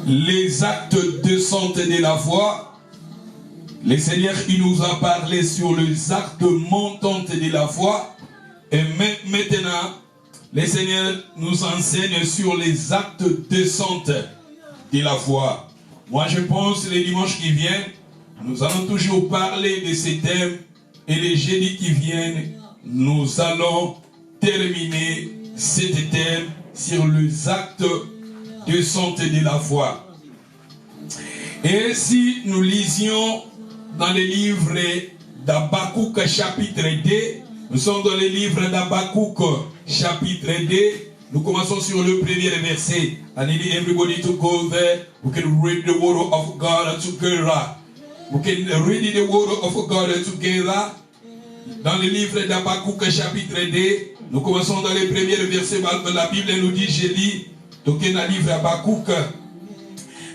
les actes descendent de la foi. Le Seigneur, il nous a parlé sur les actes montants de la foi. Et maintenant, le Seigneur nous enseigne sur les actes descendants de la foi. Moi, je pense que les dimanches qui viennent, nous allons toujours parler de ces thèmes. Et les jeudis qui viennent, nous allons terminer ces thèmes sur les actes descendants de la foi. Et si nous lisions dans le livre d'Habakkuk chapitre 2, nous sommes dans le livre d'Habakkuk chapitre 2, nous commençons sur le premier verset. I need everybody to go there. We can read the word of God together. We can read the word of God together. Dans le livre d'Habakkuk chapitre 2, nous commençons dans les premiers versets. La Bible nous dit, j'ai dit, donc dans le livre Habakkuk.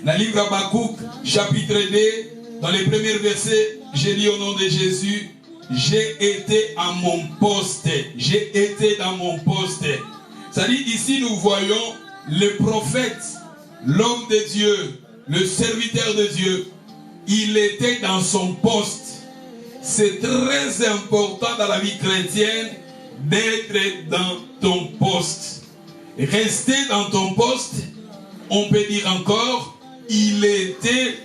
Dans le livre Habakkuk chapitre 2, dans les premiers versets, j'ai dit au nom de Jésus, j'ai été à mon poste. J'ai été dans mon poste. C'est-à-dire ici nous voyons le prophète, l'homme de Dieu, le serviteur de Dieu. Il était dans son poste. C'est très important dans la vie chrétienne d'être dans ton poste. Rester dans ton poste, on peut dire encore, il était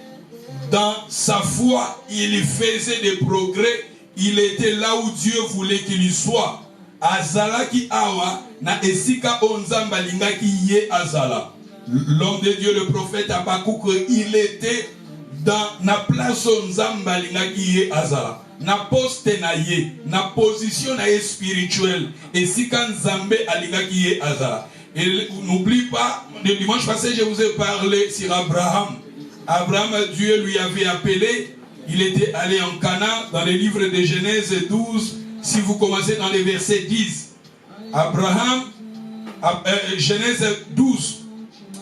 dans sa foi, il faisait des progrès, il était là où Dieu voulait qu'il soit. Azalaki awa na esika onzamba lingaki ye azala. L'homme de Dieu, le prophète Habakkuk, il était dans la place onzamba lingaki ye azala. Na poste na ye, na position na ye spirituelle. Esika nzambe alingaki ye azala. Et n'oublie pas, le dimanche passé, je vous ai parlé sur Abraham. Abraham, Dieu lui avait appelé. Il était allé en Canaan, dans le livre de Genèse 12. Si vous commencez dans les versets 10. Abraham, Genèse 12.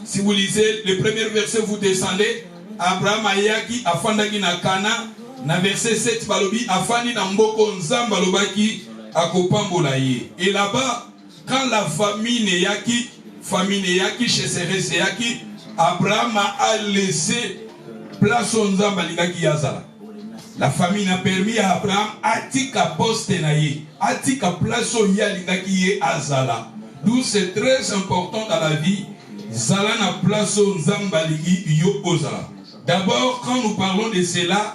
Si vous lisez le premier verset, vous descendez. Abraham ayaki afandaki na Canaan. Na verset 7, balobi afani na mboko nzamba lobaki akopambola ye. Et là-bas, quand la famine yaki chez Sérès yaki, Abraham a laissé place au nzamba lingaki yazala. La famine a permis à Abraham atika poste na ye, atika place au ya lingaki ye azala. D'où c'est très important dans la vie, zala na place au nzamba lingi yo ozala. D'abord, quand nous parlons de cela,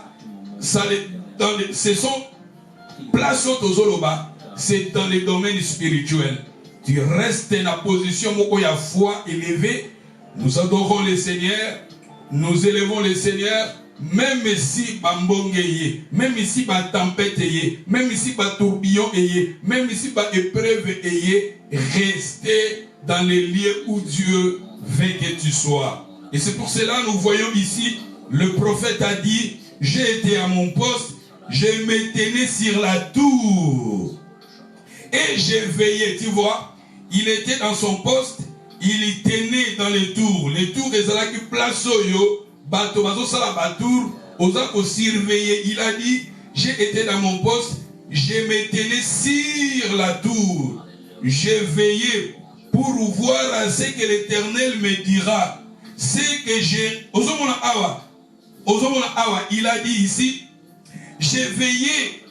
ce sont place au tozoloba, c'est dans le domaine spirituel. Tu restes dans la position où il y a foi élevée. Nous adorons le Seigneur, nous élevons le Seigneur, même si bambonge yé, même si ba tempête yé, même si ba tourbillon yé, même si ba épreuve yé, restez dans les lieux où Dieu veut que tu sois. Et c'est pour cela nous voyons ici, le prophète a dit, j'ai été à mon poste, je me tenais sur la tour. Et j'ai veillé, tu vois. Il était dans son poste, il tenait dans les tours. Les tours, ils ont qui place yo, bateau, sala batour, aux surveiller. Il a dit, j'ai été dans mon poste, je me tenais sur la tour. J'ai veillé pour voir ce que l'Éternel me dira. C'est que j'ai, il a dit ici, j'ai veillé.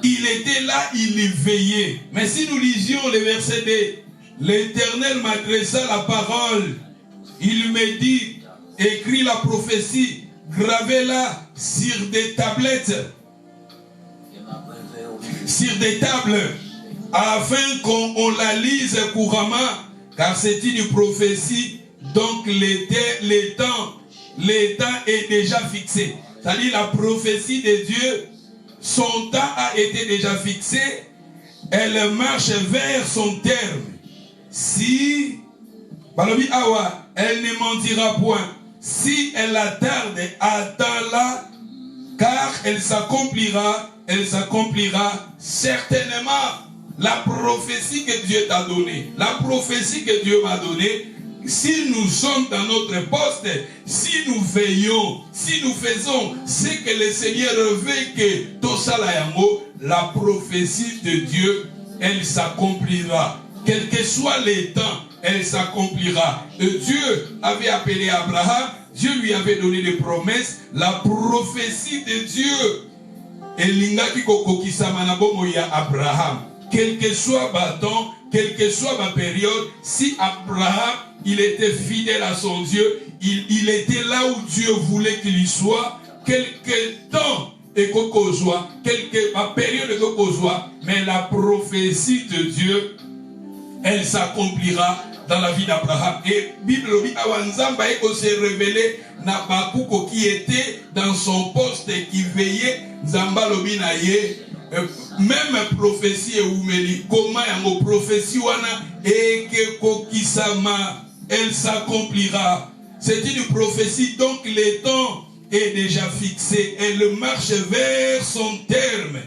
Il était là, il veillait. Mais si nous lisions le verset 2, l'Éternel m'adressa la parole. Il me dit, écris la prophétie, gravez-la sur des tablettes, sur des tables, afin qu'on la lise couramment, car c'est une prophétie. Donc le temps est déjà fixé. C'est-à-dire la prophétie de Dieu, son temps a été déjà fixé, elle marche vers son terme. Si, elle ne mentira point. Si elle attarde, attends-la, car elle s'accomplira certainement. La prophétie que Dieu t'a donnée, la prophétie que Dieu m'a donnée, si nous sommes dans notre poste, si nous veillons, si nous faisons ce que le Seigneur veut que Tosalayango, la prophétie de Dieu, elle s'accomplira. Quel que soit les temps, elle s'accomplira. Et Dieu avait appelé Abraham, Dieu lui avait donné des promesses, la prophétie de Dieu. Et l'ingaki kokokisama na bomo ya Abraham. Quel que soit le temps, quelle que soit ma période, si Abraham, il était fidèle à son Dieu, il était là où Dieu voulait qu'il y soit, quelque temps et quelque période et mais la prophétie de Dieu, elle s'accomplira dans la vie d'Abraham. Et Bible Awanzamba s'est révélé Nabakuko qui était dans son poste et qui veillait Zamba Lobi Naye. Même prophétie Oumeli, comment yango prophétie wana et que kokisama, elle s'accomplira. C'est une prophétie, donc le temps est déjà fixé. Elle marche vers son terme.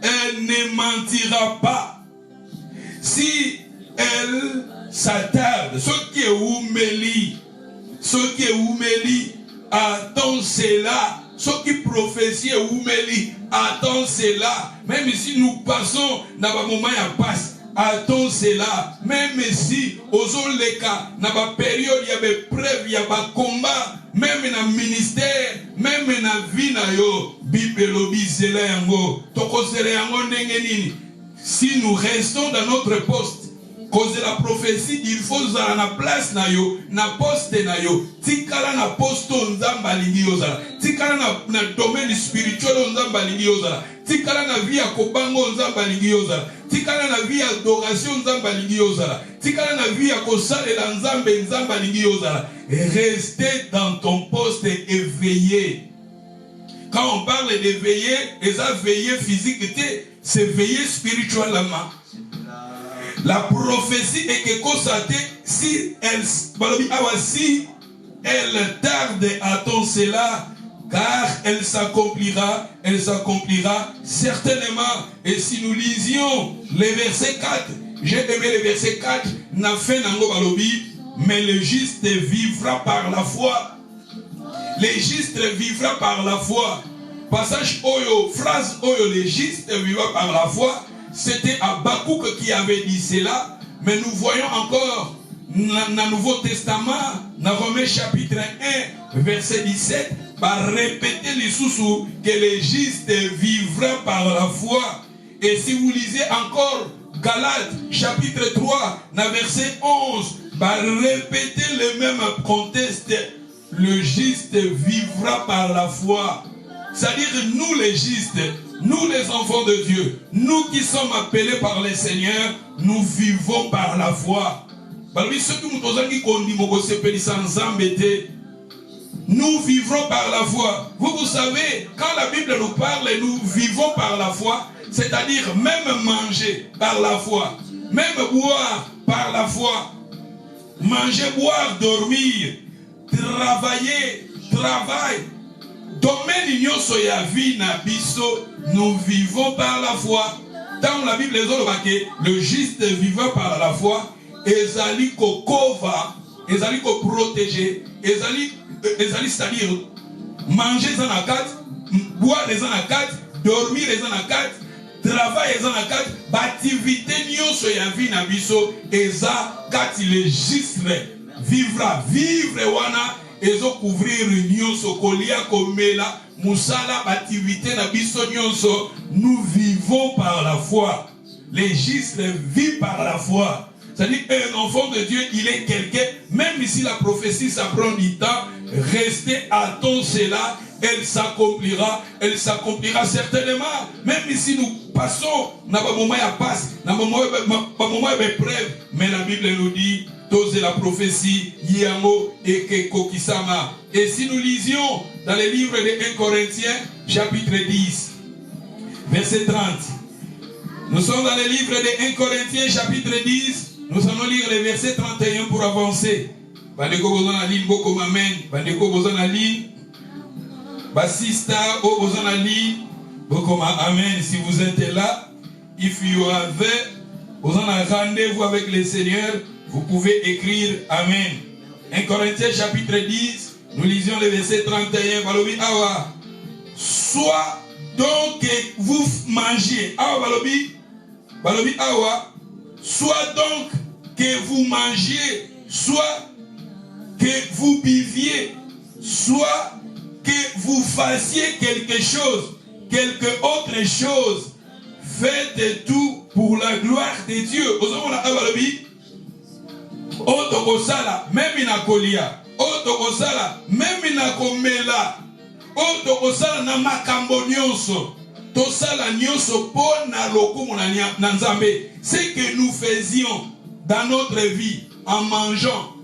Elle ne mentira pas. Si elle s'attarde, ce qui est Oumeli, attend cela. Ce qui prophétie Oumeli, attend cela. Même si nous passons dans le moment à passe, attend cela. Même si, aux les cas, dans la période, il y a des preuves, il y a des combats, même dans le ministère, même dans la vie, si nous restons dans notre poste, cause de la prophétie, il faut à la place na yo, na poste na yo, tikala na posto nzamba lingi yozala, tikala na domaine spirituel nzamba lingi yozala, tikala na vie ya kobango nzamba lingi yozala, tikala na vie ya adoration nzamba lingi yozala, tikala na vie ya kosalela nzamba lingi yozala. Restez dans ton poste et veillez. Quand on parle de veiller, et ça veiller physique, c'est veiller spirituellement. La prophétie est que constatée, si elle tarde à attendre cela, car elle s'accomplira certainement. Et si nous lisions le verset 4, j'ai aimé le verset 4, n'a fait nango balobi, mais le juste vivra par la foi. Le juste vivra par la foi. Passage oyo, phrase oyo, le juste vivra par la foi. C'était Habakkuk qui avait dit cela, mais nous voyons encore dans le Nouveau Testament, dans Romains chapitre 1, verset 17, par répéter les sous que le juste vivra par la foi. Et si vous lisez encore Galates chapitre 3, dans verset 11, par répéter le même contexte, le juste vivra par la foi. C'est-à-dire nous les justes, nous les enfants de Dieu, nous qui sommes appelés par le Seigneur, nous vivons par la foi. Nous vivrons par la foi. Vous savez, quand la Bible nous parle, nous vivons par la foi, c'est-à-dire même manger par la foi, même boire par la foi, manger, boire, dormir, travailler, travail. Domaine nyonso ya vie na biso, nous vivons par la foi. Dans la Bible, le juste vivant par la foi, ezali kokova, ezali ko protéger, ezali c'est-à-dire manger les en 4, boire les en 4, dormir les en 4, travailler les en 4, activité nyonso ya vie na biso, eza 4 le juste vivra, vivre wana. Ezo couvrir nyonso kolia komela musala activité na biso nyonso, nous vivons par la foi. Les justes vivent par la foi. C'est-à-dire qu'un enfant de Dieu, il est quelqu'un, même si la prophétie ça prend du temps, restez à temps cela, elle s'accomplira certainement. Même si nous passons dans un moment à passe, dans un moment d'épreuve, mais la Bible nous dit de la prophétie, Yamo et Kokisama. Et si nous lisions dans le livre de 1 Corinthiens, chapitre 10, verset 30. Nous sommes dans le livre de 1 Corinthiens, chapitre 10. Nous allons lire le verset 31 pour avancer. Bandeko bozana ligne, boko mamen. Bandeko bozana ligne. Basista, o bozana ligne. Boko ma amen. Si vous êtes là, if you have bozana rendez-vous avec le Seigneur, vous pouvez écrire Amen. 1 Corinthiens chapitre 10, nous lisions le verset 31. Balobi awa. Soit donc que vous mangiez. Awa balobi. Balobi awa. Soit donc que vous mangiez, soit que vous buviez, soit que vous fassiez quelque chose, quelque autre chose. Faites tout pour la gloire de Dieu. Même inakolia, même inakomela, na makambo nyonso, tosala nyonso pona lokumu na Nzambe. Ce que nous faisions dans notre vie en mangeant,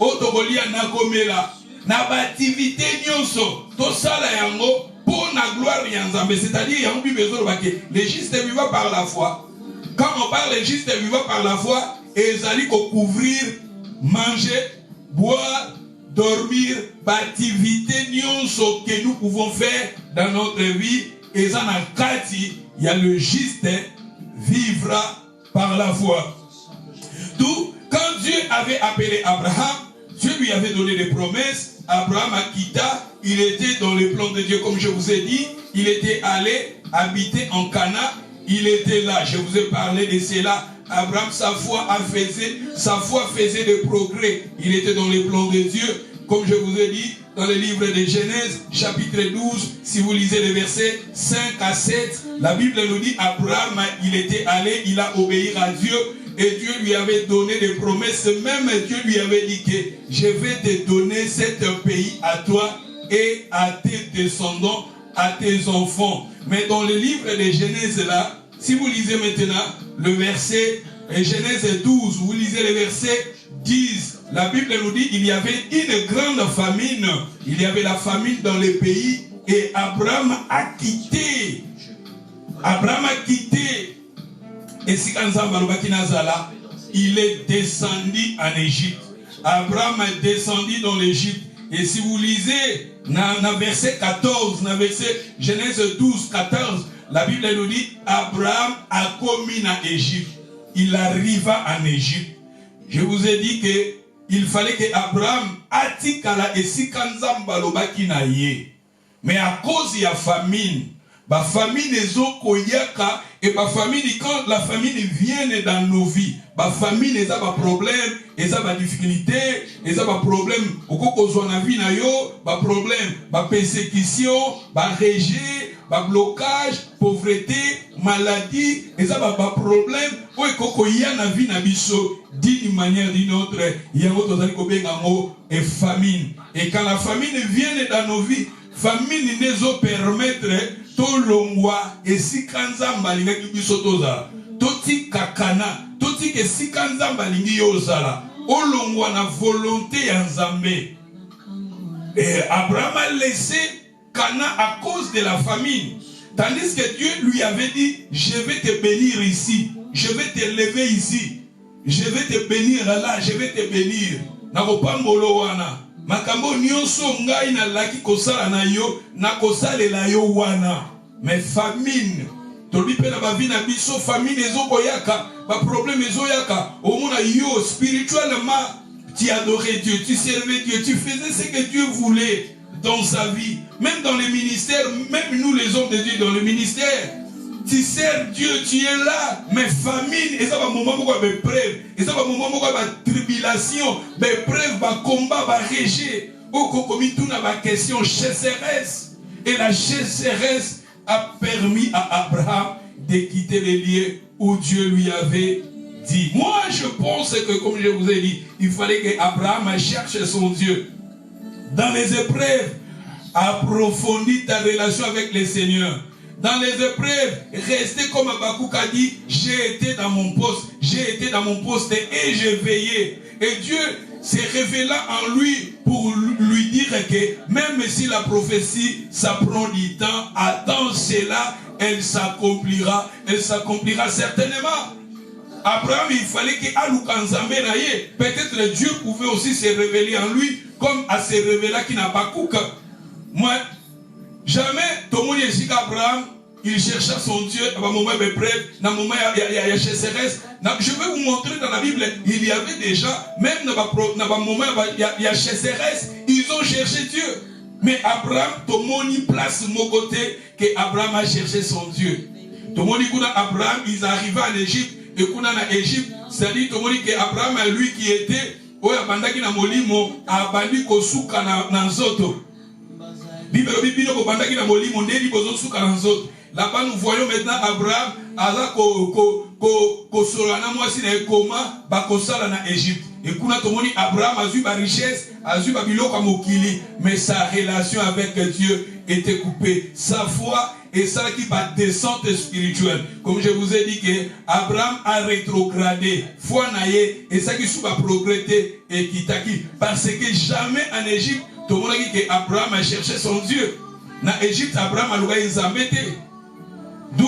otokolia na komela, na bativité nyonso, tosala yango pona gloire ya Nzambe. C'est-à-dire yango bibezo bake, le juste vivant par la foi. Quand on parle de juste vivant par la foi, ezali ko couvrir, manger, boire, dormir, activité nyonso que nous pouvons faire dans notre vie. Et ça na kati, il y a le juste vivra par la foi. D'où, quand Dieu avait appelé Abraham, Dieu lui avait donné des promesses. Abraham a quitté, il était dans le plan de Dieu, comme je vous ai dit. Il était allé habiter en Canaan. Il était là, je vous ai parlé de cela. Abraham, sa foi faisait des progrès. Il était dans les plans de Dieu. Comme je vous ai dit, dans le livre de Genèse, chapitre 12, si vous lisez les versets 5 à 7, la Bible nous dit, Abraham, il était allé, il a obéi à Dieu, et Dieu lui avait donné des promesses. Même Dieu lui avait dit que je vais te donner cet pays à toi et à tes descendants, à tes enfants. Mais dans le livre de Genèse là, si vous lisez maintenant le verset Genèse 12, vous lisez le verset 10, la Bible nous dit qu'il y avait une grande famine. Il y avait la famine dans le pays et Abraham a quitté. Abraham a quitté. Et si il est descendu en Égypte. Abraham est descendu dans l'Égypte. Et si vous lisez dans verset 14, dans verset Genèse 12, 14, la Bible nous dit Abraham a commis en Égypte. Il arriva en Égypte. Je vous ai dit qu'il fallait que Abraham atikala esikanzamba lobaki na ye. Mais à cause de la famine, la famine est koyaka et la famine, quand la famine vient dans nos vies, la famine est un problème, et ça va difficulté, et ça va problème, au coco na vie na yo, ba problème, ba persécution, ba rejet, ba blocage, pauvreté, maladie, et ça va problème, ou coco ya na vie na biso, d'une manière d'une autre, il y a un autre et famine. Et quand la famine vient dans nos vies, famine nous permettre to longwa et si kanzamba linga kibiso toza toti kakana toti ke si kanzamba lingi yozala o longwa na volonté ya Nzambe. Et Abraham a laissé Cana à cause de la famine, tandis que Dieu lui avait dit je vais te bénir ici, je vais te lever ici, je vais te bénir là, je vais te bénir na kopambolo wana makambo nyonso ngai na laki kosala na yo na kosalela yo wana. Mais famine tolobi pe na ba vie na biso famine ezokoyaka ba problème ezoyaka omona yo spirituellement tu adorais Dieu, tu servais Dieu, tu faisais ce que Dieu voulait dans sa vie, même dans les ministères, même nous les hommes de Dieu dans le ministère. Tu sers Dieu, tu es là, mais famine, et ça va moment pourquoi be preuve, et ça va moment pourquoi ba tribulation, be preuve, ba combat, ba rejet. Au kokomi tout na ba question chasseresse. Et la chasseresse a permis à Abraham de quitter les lieux où Dieu lui avait dit. Moi, je pense que, comme je vous ai dit, il fallait qu'Abraham cherche son Dieu. Dans les épreuves, approfondis ta relation avec le Seigneur. Dans les épreuves, restez comme Habakkuk a dit, j'ai été dans mon poste et j'ai veillé. Et Dieu s'est révélé en lui pour lui dire que même si la prophétie, ça prend du temps, attends cela, elle s'accomplira certainement. Abraham, il fallait que peut-être Dieu pouvait aussi se révéler en lui, comme à se révéler qui n'a pas Habakkuk. Moi, jamais, tout le monde dit qu'Abraham, il chercha son Dieu, à un moment de prêtre, à un moment il y a chasseresse. Je vais vous montrer dans la Bible, il y avait déjà, même dans un moment il y a chasseresse, ils ont cherché Dieu. Mais Abraham, tout le monde place mon côté, que Abraham a cherché son Dieu. Tout le monde dit qu'Abraham, ils arrivaient en Égypte, et qu'on a na Égypte, c'est-à-dire que Abraham a lui qui était oya bandaki na molimo abandi kosuka na nzoto. Bible bibino ko bandaki na molimo ndeli bozo suka na nzoto. Là-bas nous voyons maintenant Abraham ala ko solana mwasi na ekoma ba kosala na Égypte. Et kuna tomoni Abraham a eu ba richesse, a eu ba biloko mokili, mais sa relation avec Dieu était coupée. Sa foi et ça qui va descente spirituelle. Comme je vous ai dit que Abraham a rétrogradé. Foi naïe et ça qui va progresser et qui taki. Parce que jamais en Égypte, tout le monde a dit que Abraham a cherché son Dieu. En Égypte, Abraham a loué les embêtés. D'où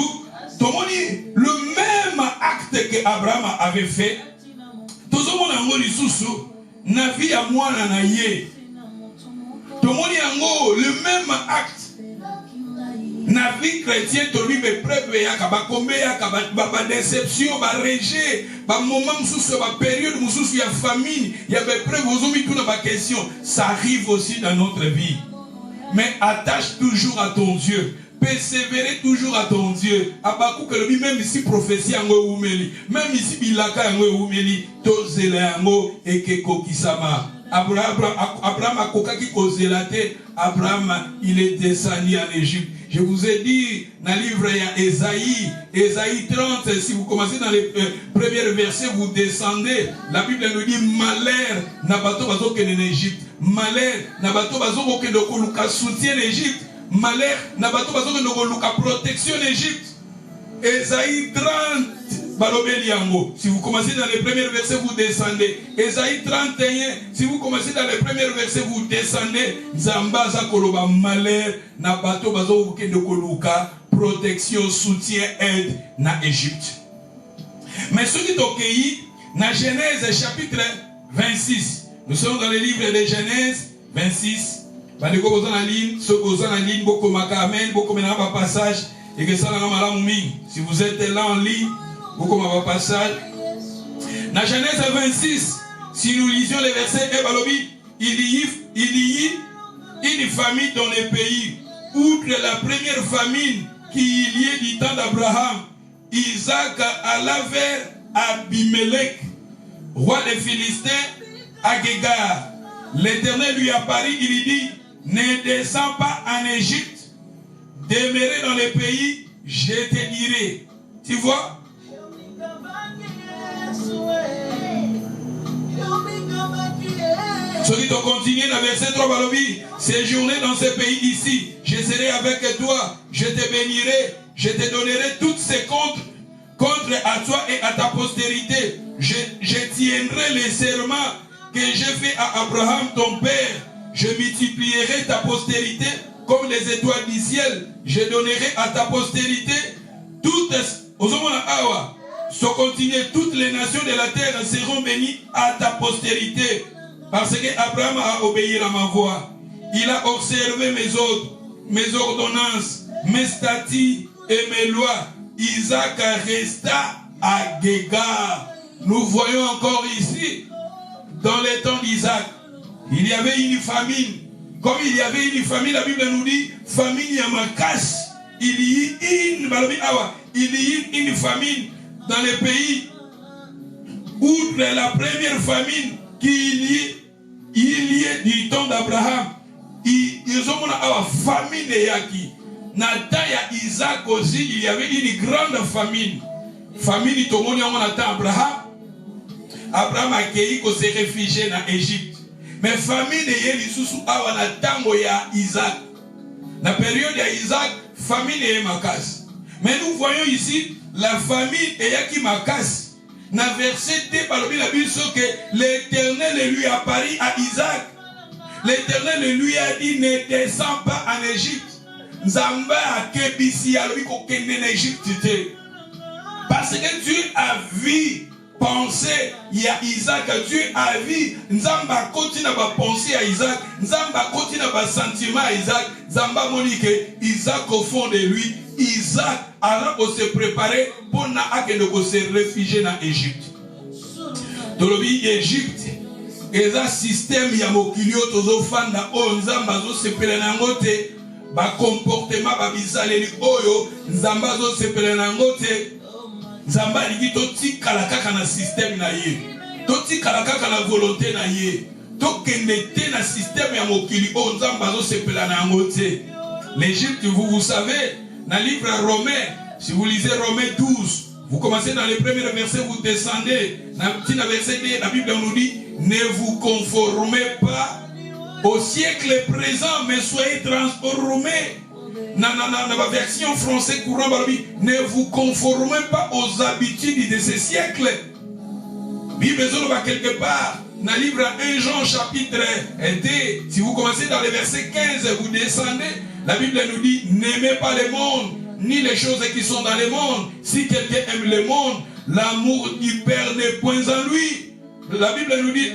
tout le monde dit le même acte que Abraham avait fait. Tout le monde a dit que na vie à moi na yé. Tout le monde a dit le même acte. Na vie chrétienne, tu lui me preuve yaka ba kombe yaka ba déception, ba rejet, ba moment mususu, ba période mususu ya famine, ya ba preuve ozomi tout na ba question. Ça arrive aussi dans notre vie. Mais attache toujours à ton Dieu. Persévérer toujours à ton Dieu. Abakou que lui même ici prophétie ango umeli, même ici bilaka ango umeli, to zele ango ekeko kisama. Abraham a kokaki kozelate. Abraham il est descendu en Égypte. Je vous ai dit dans le livre Ésaïe 30, si vous commencez dans les premiers versets, vous descendez. La Bible nous dit malheur na bato bazo kene en Égypte. Malheur na bato bazo kene koluka soutien en Égypte. Malheur na bato bazo kene koluka protection en Égypte. Ésaïe 30 balobeli yango. Si vous commencez dans les premiers versets, vous descendez. Ésaïe 31, si vous commencez dans les premiers versets, vous descendez. Zamba za koloba malheur na bato bazo kende koluka protection, soutien, aide na Égypte. Mais ce qui est au pays, dans Genèse chapitre 26, nous sommes dans le livre de Genèse 26. Bandeko bozo na ligne, ceux bozo na ligne, boko makamen, boko menaba passage et que ça na malamu mingi. Si vous êtes là en ligne, boko maba passage. Dans Genèse 26, si nous lisions les versets, il y a une famine dans les pays. Outre la première famine qui y est du temps d'Abraham, Isaac alla vers Abimelech, roi des Philistins, à Guégar. L'Éternel lui apparut, il lui dit, ne descends pas en Égypte, demeurez dans les pays, je te dirai. Tu vois? Celui qui continue dans verset 3, Balobi, séjourner dans ce pays ici, je serai avec toi, je te bénirai, je te donnerai toutes ces contre à toi et à ta postérité. Je tiendrai les serments que j'ai fait à Abraham ton père. Je multiplierai ta postérité comme les étoiles du ciel. Je donnerai à ta postérité toutes les nations de la terre seront bénies à ta postérité. Parce qu'Abraham a obéi à ma voix. Il a observé mes ordonnances, mes statuts et mes lois. Isaac resta à Guégar. Nous voyons encore ici, dans les temps d'Isaac, il y avait une famine. Comme il y avait une famine, la Bible nous dit, famine Yamakas. Il y a une famine dans les pays. Outre la première famine qu'il y a du temps d'Abraham, ils ont une famine yaki. Nataya Isaac aussi, il y avait une grande famine. Famine itomoni on attend Abraham. Abraham a accueilli qu'on s'est réfugié dans Égypte. Mais famine est lisusu awa na tango ya Isaac. La période ya Isaac, famine est makas. Mais nous voyons ici la famine est makas. Dans verset 2, la Bible dit que l'Éternel lui apparut à Isaac. L'Éternel lui a dit ne descends pas en Égypte. Nzamba a kebisi a lui kokende en Égypte. Parce que Dieu a vu penser il y a Isaac, Dieu a vu Nzamba continue à penser à Isaac, Nzamba continue à sentiment à Isaac, Nzamba monique Isaac au fond de lui, Isaac a se préparer pour se réfugier dans Égypte. Dans le Égypte, et un système ya mokilio tozo fanda o Nzamba zo sepela nangote ba comportement ba bisaleli oyo Nzamba zo sepela nangote. Nzamba alingi totikala kaka na système na ye. Totikala kaka na volonté na ye. Tokende te na système ya mokili o Nzamba zo sepela na yango te. L'Égypte, vous savez, dans le livre Romains, si vous lisez Romains 12, vous commencez dans les premiers versets, vous descendez. Dans le petit verset 2, la Bible nous dit, ne vous conformez pas au siècle présent, mais soyez transformés. Dans la version française courant, ne vous conformez pas aux habitudes de ce siècle. Bible va quelque part. Dans le livre 1 Jean chapitre 2, si vous commencez dans le verset 15, vous descendez, la Bible nous dit, n'aimez pas le monde, ni les choses qui sont dans le monde. Si quelqu'un aime le monde, l'amour du Père n'est point en lui. La Bible nous dit,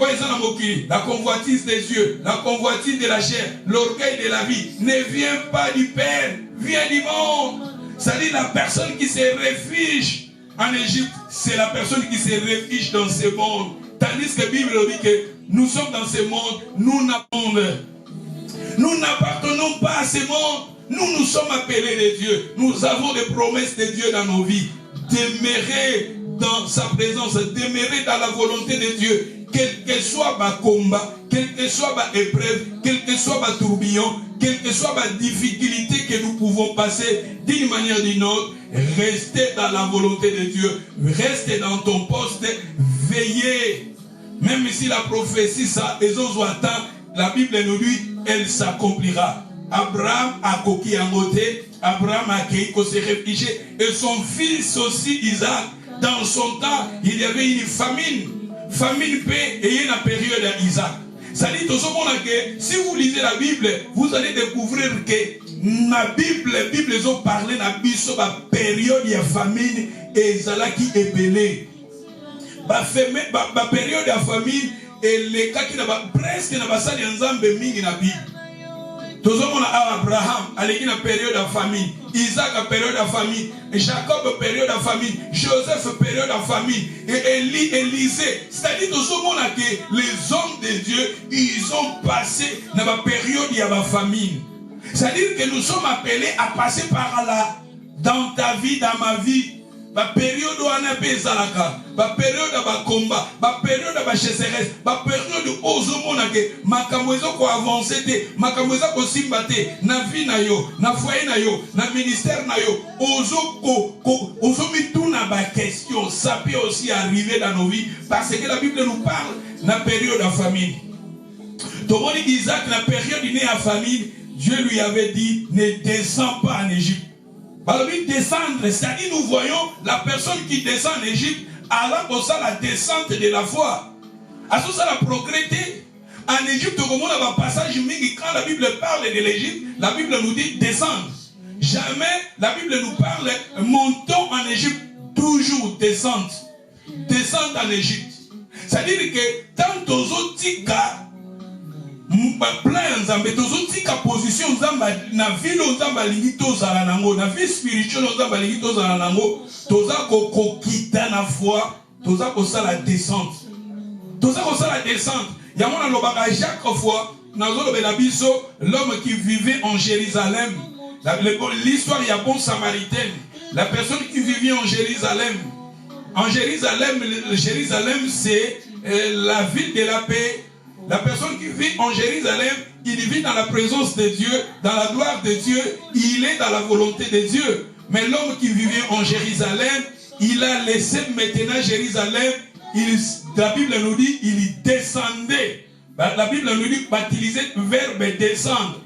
la convoitise des yeux, la convoitise de la chair, l'orgueil de la vie, ne vient pas du Père, vient du monde. C'est-à-dire la personne qui se réfugie en Égypte, c'est la personne qui se réfugie dans ce monde. Tandis que la Bible nous dit que nous sommes dans ce monde, nous n'appartenons pas à ce monde. Nous sommes appelés de Dieu. Nous avons des promesses de Dieu dans nos vies. Demeurer dans sa présence, demeurer dans la volonté de Dieu. Quel que soit ma combat, quel que soit ma épreuve, quel que soit ma tourbillon, quelle que soit ma difficulté que nous pouvons passer d'une manière ou d'une autre, restez dans la volonté de Dieu. Restez dans ton poste, veillez. Même si la prophétie, ça, la Bible nous dit, elle s'accomplira. Abraham a coquille en côté, Abraham a se réfugié, et son fils aussi, Isaac, dans son temps, il y avait une famine. Famine paix et une période à Isaac. Ça dit tout ce monde que si vous lisez la Bible, vous allez découvrir que la Bible ont parlé de la période de famine et Zalaki est belé. La période de famine et les cas qui n'ont presque n'a pas ça ensemble mingi na Bible. Tout le monde a Abraham, à une période de famine, Isaac a période de famine, Jacob période de famine, Joseph période de famine, et Élisée. C'est-à-dire tout le monde a que les hommes de Dieu, ils ont passé dans la période de la famine. C'est-à-dire que nous sommes appelés à passer par là, dans ta vie, dans ma vie. La période où on a fait Zalaka, la période où on a combat, la période où on a chasseresse, la période où on a fait Makamozo ko avancé, Makamozo ko simbate, na vie na yo, na foyer na yo, na ministère na yo, ozo mis tout na ba question. Ça peut aussi arriver dans nos vies parce que la Bible nous parle de la période de famine. Tomoni Isaac, la période né à famine, Dieu lui avait dit ne descends pas en Égypte. Alors, descendre, c'est-à-dire nous voyons la personne qui descend en Égypte allant pour ça la descente de la foi. À ce ça la progresser. En Égypte, comme on a un passage, quand la Bible parle de l'Égypte, la Bible nous dit descendre. Jamais la Bible nous parle montons en Égypte, toujours descente. Descente en Égypte. C'est-à-dire que tant aux autres cas, plein nzambe tozotika position nzamba na ville nzamba lingi tozala nango na vie spirituelle nzamba lingi tozala nango toza kokokita na foi toza kosala descente yango na lobaka chaque fois nazolobela biso l'homme qui vivait en Jérusalem l'histoire ya bon samaritaine la personne qui vivait en Jérusalem c'est la ville de la paix. La personne qui vit en Jérusalem, il vit dans la présence de Dieu, dans la gloire de Dieu, il est dans la volonté de Dieu. Mais l'homme qui vivait en Jérusalem, il a laissé maintenant Jérusalem, la Bible nous dit, il descendait. La Bible nous dit, utiliser le verbe descendre.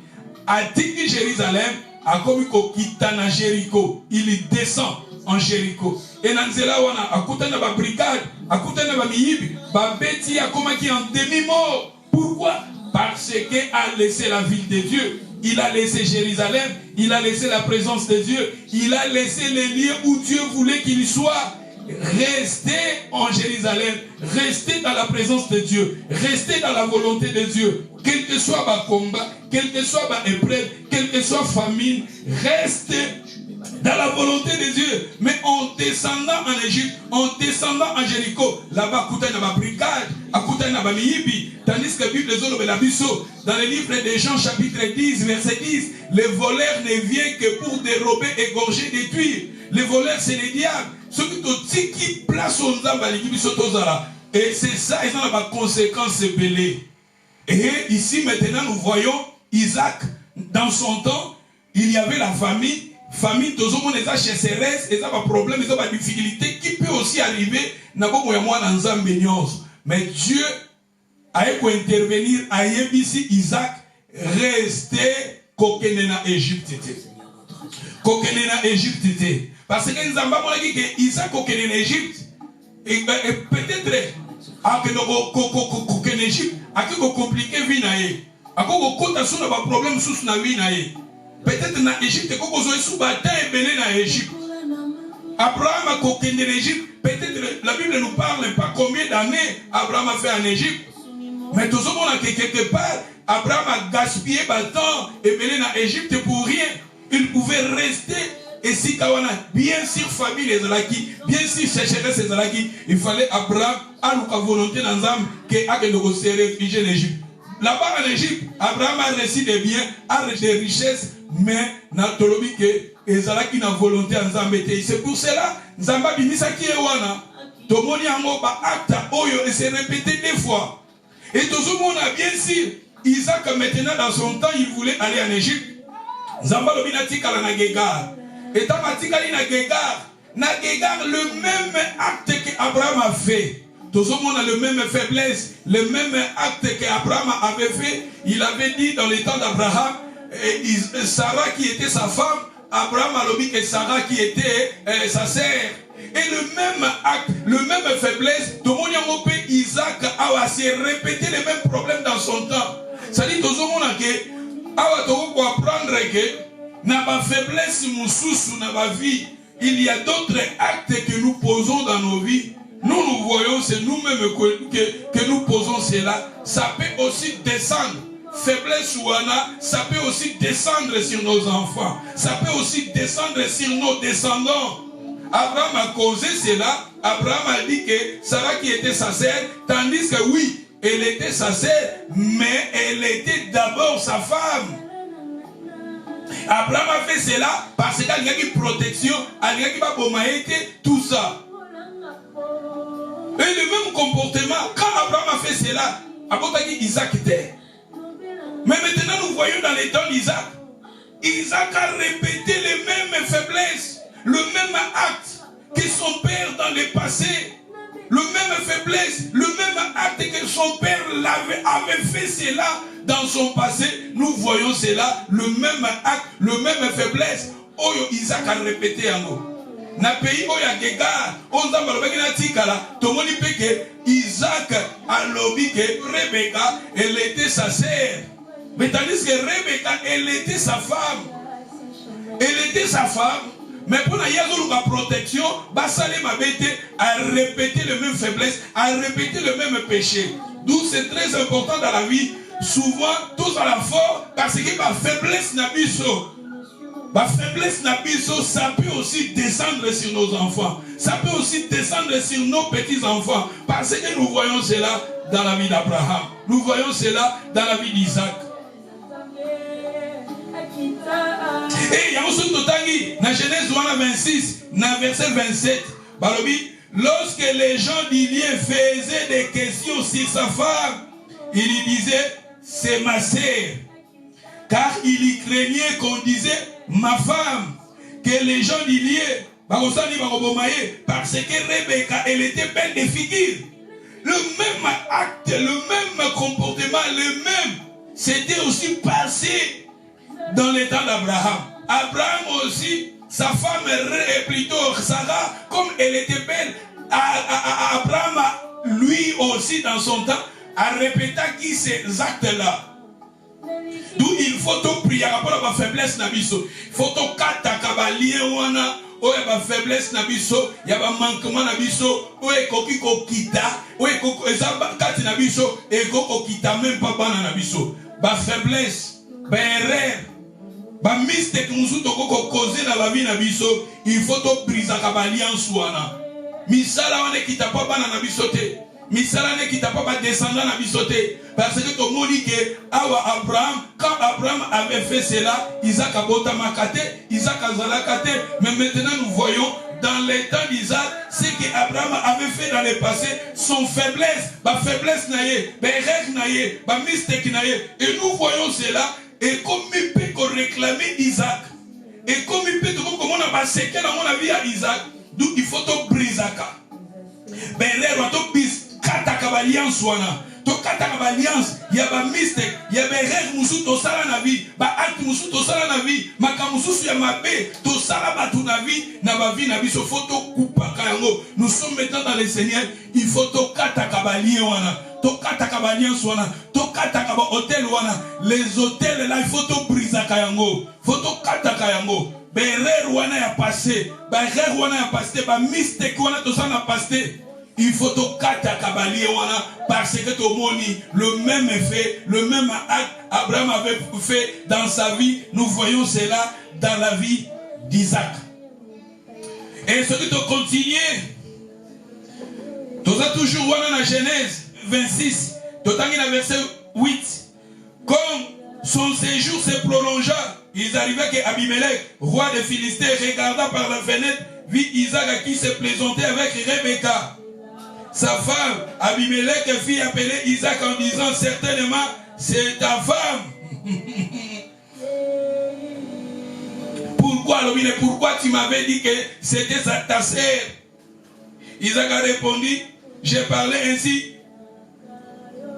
A dit Jérusalem, a commis Kitana Jéricho, il descend en Jéricho. Et Nanzela wana akutana ba brigade, akutana ba miyibi, ba beti akomaki en demi-mort. Pourquoi? Parce qu'il a laissé la ville de Dieu. Il a laissé Jérusalem, il a laissé la présence de Dieu, il a laissé les lieux où Dieu voulait qu'il soit. Restez en Jérusalem, restez dans la présence de Dieu, restez dans la volonté de Dieu. Quel que soit ma combat, quel que soit ma épreuve, quelle que soit famine, restez dans la volonté de Dieu. Mais en descendant en Égypte, en descendant en Jéricho, là-bas, à ma brigade, à ma miyibi, tandis que la Bible dans le livre de Jean chapitre 10, verset 10, le voleur ne vient que pour dérober, égorger, détruire. Le voleur, c'est le diable. Ce qui place au Nzamba, et c'est ça, ils ont la conséquence belée. Et ici, maintenant, nous voyons Isaac, dans son temps, il y avait la famille. Famille, tous les gens ont des sécheresses, ils ont des problèmes, ils ont des difficultés qui peut aussi arriver. Mais Dieu a intervenir à Yébisi, Isaac, restait coquenena Égypte. Coquenena Égypte. Parce que nous avons dit que Isaac coquenena Égypte. Et peut-être, coquenena Égypte, a compliqué vie naé. A côté sur le problème sous na vie naé. Peut-être na Égypte, quand vous avez sous bataille et belé na Égypte. Abraham a coquenena Égypte. Peut-être la Bible ne nous parle pas combien d'années Abraham a fait en Égypte. Mais tout le monde a quelque part, Abraham a gaspillé le temps et belé na Égypte pour rien. Il pouvait rester. Et si Kawana, bien sûr, famille les Zalaki, bien sûr, sécheresse les Zalaki, il fallait Abraham, à la volonté dans l'âme, que a se réfugier en Égypte. Là-bas en Égypte, Abraham a reçu des biens, a reçu des richesses, mais Natolobi que les Zalaki n'a volonté en Zambé. C'est pour cela, Zamba Bimisa qui est wana, Tomoni Angoba acta Oyo, et c'est répété des fois. Et tout le monde a bien sûr, Isaac maintenant dans son temps, il voulait aller en Égypte. Zamba Lobinati Kalanagegar. Et Tamatikali Nagegar, le même acte qu'Abraham a fait. Tout le monde a le même faiblesse, le même acte qu'Abraham avait fait. Il avait dit dans les temps d'Abraham, Sarah qui était sa femme, Abraham a dit que Sarah qui était sa sœur. Et le même acte, le même faiblesse, tout le monde a Isaac a répété les mêmes problèmes dans son temps. Ça dit tout le monde a apprendre que dans ma faiblesse, dans ma vie, il y a d'autres actes que nous posons dans nos vies. Nous voyons, c'est nous-mêmes que nous posons cela. Ça peut aussi descendre. Faiblesse ou ça peut aussi descendre sur nos enfants. Ça peut aussi descendre sur nos descendants. Abraham a causé cela. Abraham a dit que Sarah qui était sa sœur, tandis que oui, elle était sa sœur, mais elle était d'abord sa femme. Abraham a fait cela parce qu'il y a une protection, il y a une tout ça. Et le même comportement, quand Abraham a fait cela, Isaac était. Mais maintenant nous voyons dans les temps d'Isaac, Isaac a répété les mêmes faiblesses, le même acte que son père dans le passé. Le même faiblesse, le même acte que son père avait fait cela dans son passé, nous voyons cela, le même acte, le même faiblesse. Oyo Isaac a répété en nous. Na pays oya Gegar, on a parlé de Tikala, tout le monde dit que Isaac a lobby que Rebecca, elle était sa sœur. Mais tandis que Rebecca, elle était sa femme. Elle était sa femme. Mais pour la protection, Basalé m'a à répéter les mêmes faiblesses, à répéter le même péché. D'où c'est très important dans la vie. Souvent, tous à la fois, parce que ma faiblesse n'a ça peut aussi descendre sur nos enfants. Ça peut aussi descendre sur nos petits-enfants. Parce que nous voyons cela dans la vie d'Abraham. Nous voyons cela dans la vie d'Isaac. Et il y a aussi dans Genèse 26, dans verset 27, lorsque les gens d'Ilien faisaient des questions sur sa femme, il y disait, c'est ma sœur. Car il y craignait qu'on disait, ma femme, que les gens d'Ilien, parce que Rebecca, elle était belle de figure. Le même acte, le même comportement, le même, c'était aussi passé dans les temps d'Abraham. Abraham aussi, sa femme plutôt Sarah, comme elle était belle, Abraham, lui aussi dans son temps, a répété qui ces actes-là. D'où il faut tout prier par rapport à ma faiblesse nabiso. Il faut tout katakabalier wana. Oh y a ma faiblesse nabiso, y a ma manquement nabiso. Oh y koki kokita, oh y koko ezaba kati nabiso, et koko kita même pas bana nabiso. Ma faiblesse, ba erreur. Ba mistake musu to koko causer dans la vie nabiso, il faut tout briser alliance wana. Misala wana kita pas bana nabiso te. Misala ne kita pas descendant nabiso te. Parce que tout le monde dit que Abraham, quand Abraham avait fait cela, Isaac a botamakate, Isaac a zalakate. Mais maintenant nous voyons dans les temps d'Isaac, ce qu'Abraham avait fait dans le passé, son faiblesse, ma faiblesse naïe, ma erreur naïe, ma mistake naïe. Et nous voyons cela, et comme il peut réclamer Isaac, et comme il peut, comme on a passé dans mon avis à Isaac, d'où il faut tout briser. Ben, l'erreur, tout bis, kataka alliance, to kataka alliance, il y a ba mistake, il y a ba erreur, musu to sala na vie, ba acte musu to sala na vie, makamusu ya mabe, to sala ba tu na vie, na ba vie na biso, faut to coupa kayango. Nous sommes maintenant dans le Seigneur, il faut to kataka alliance wana, to kataka alliance wana, to kataka hôtel wana, les hôtels là, il faut to briser kayango, faut to kataka yango. Berrer wana ya passé, berrer wana ya passé, ba mistake wana to sala na passé. Il faut to kata kabali wana parce que to moni le même effet, le même acte Abraham avait fait dans sa vie. Nous voyons cela dans la vie d'Isaac. Et ce que tu continues, tu as toujours wana na Genèse 26, tu as verset 8. Comme son séjour se prolongea, ils arrivaient qu'Abimelech, roi des Philistins, regarda par la fenêtre, vit Isaac à qui se plaisantait avec Rebecca. Sa femme, Abimelech, fit appeler Isaac en disant certainement, c'est ta femme. Pourquoi tu m'avais dit que c'était ta sœur? Isaac a répondu, j'ai parlé ainsi,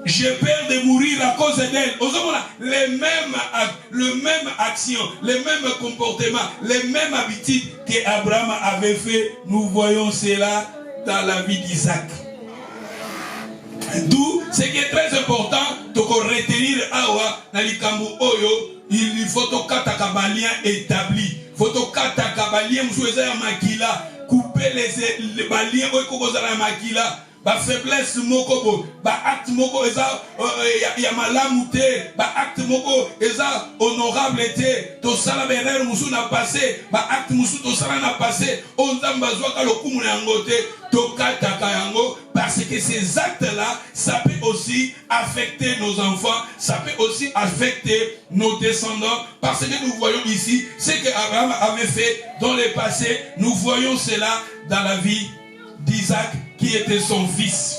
j'ai peur de mourir à cause d'elle. Les mêmes actions, les mêmes comportements, les mêmes habitudes qu'Abraham avait fait, nous voyons cela dans la vie d'Isaac. D'où, ce qui est très important, de retenir Awa, Nalikambu Oyo, il faut que katakabalien établi. Il faut que katakabalien mousoueza makila, couper les baliens oikokozala makila. Ba faiblesse moko ba acte moko eza ya malamu te, ba acte moko eza honorable te, to sala berere musu na passé, ba acte musu to sala na passé, onzamba zwaka lokumu na yango te, to kataka yango, parce que ces actes là, ça peut aussi affecter nos enfants, ça peut aussi affecter nos descendants, parce que nous voyons ici ce que Abraham avait fait dans le passé, nous voyons cela dans la vie d'Isaac qui était son fils.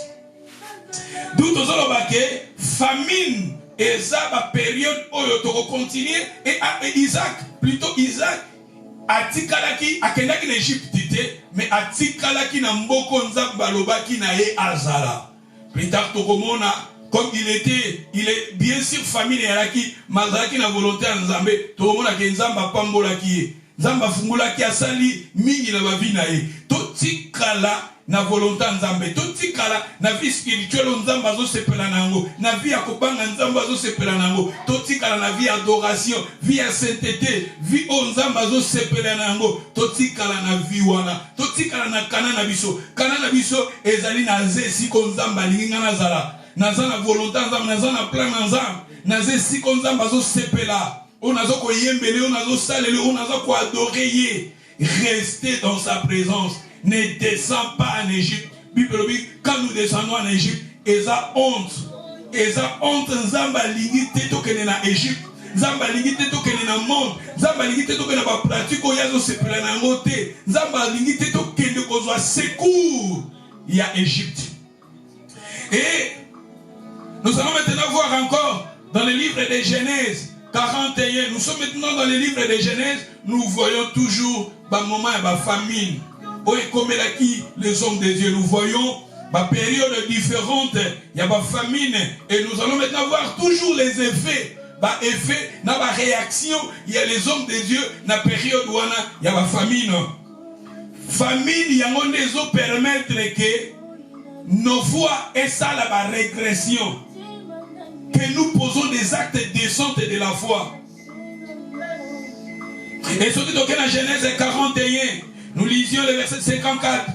D'où nous allons voir que famine et ça la période où on continue et Isaac, plutôt Isaac a tikalaki a kendaki en Égypte mais a tikalaki na mboko nzamba lobaki na ye azala. Plus tard tokomona comme il est bien sûr famine et alaki mazalaki na volonté nzambe tokomona ke nzamba pambolaki nzamba fungulaki asali mingi na bavi na ye to tikala na volonté nzambe to tikala na vie spirituelle nzamba zo sepela nango na vie ya kobanga nzamba zo sepela nango to tikala na vie adoration vie ya sainteté vie o nzamba zo sepela nango to tikala na vie wana to tikala na kana na biso ezali na ze siko nzamba linga na zala na za na volonté nzamba na za na plan nzamba na ze siko nzamba zo sepela on a zo ko yembele on a zo salele on a zo ko adorer rester dans sa présence. Ne descend pas en Égypte. Bible dit, quand nous descendons en Égypte, eza honte. Eza honte nzamba lingi te tokene na Égypte. Nzamba lingi te tokene na monde. Nzamba lingi te tokene ba pratique oyazo sepela na ngote. Nzamba lingi te tokene kozwa secours ya Égypte. Et nous allons maintenant voir encore dans le livre de Genèse 41. Nous sommes maintenant dans le livre de Genèse. Nous voyons toujours ba moment et ba famine. Comme les hommes de Dieu, nous voyons ma période différente, il y a ma famine, et nous allons maintenant voir toujours les effets, dans ma réaction, il y a les hommes de Dieu, dans la période où il y a ma famine. Famine, il y a des eaux permettre que nos voix et ça la régression, que nous posons des actes décents de la foi. Et surtout dans la Genèse 41, nous lisions le verset 54.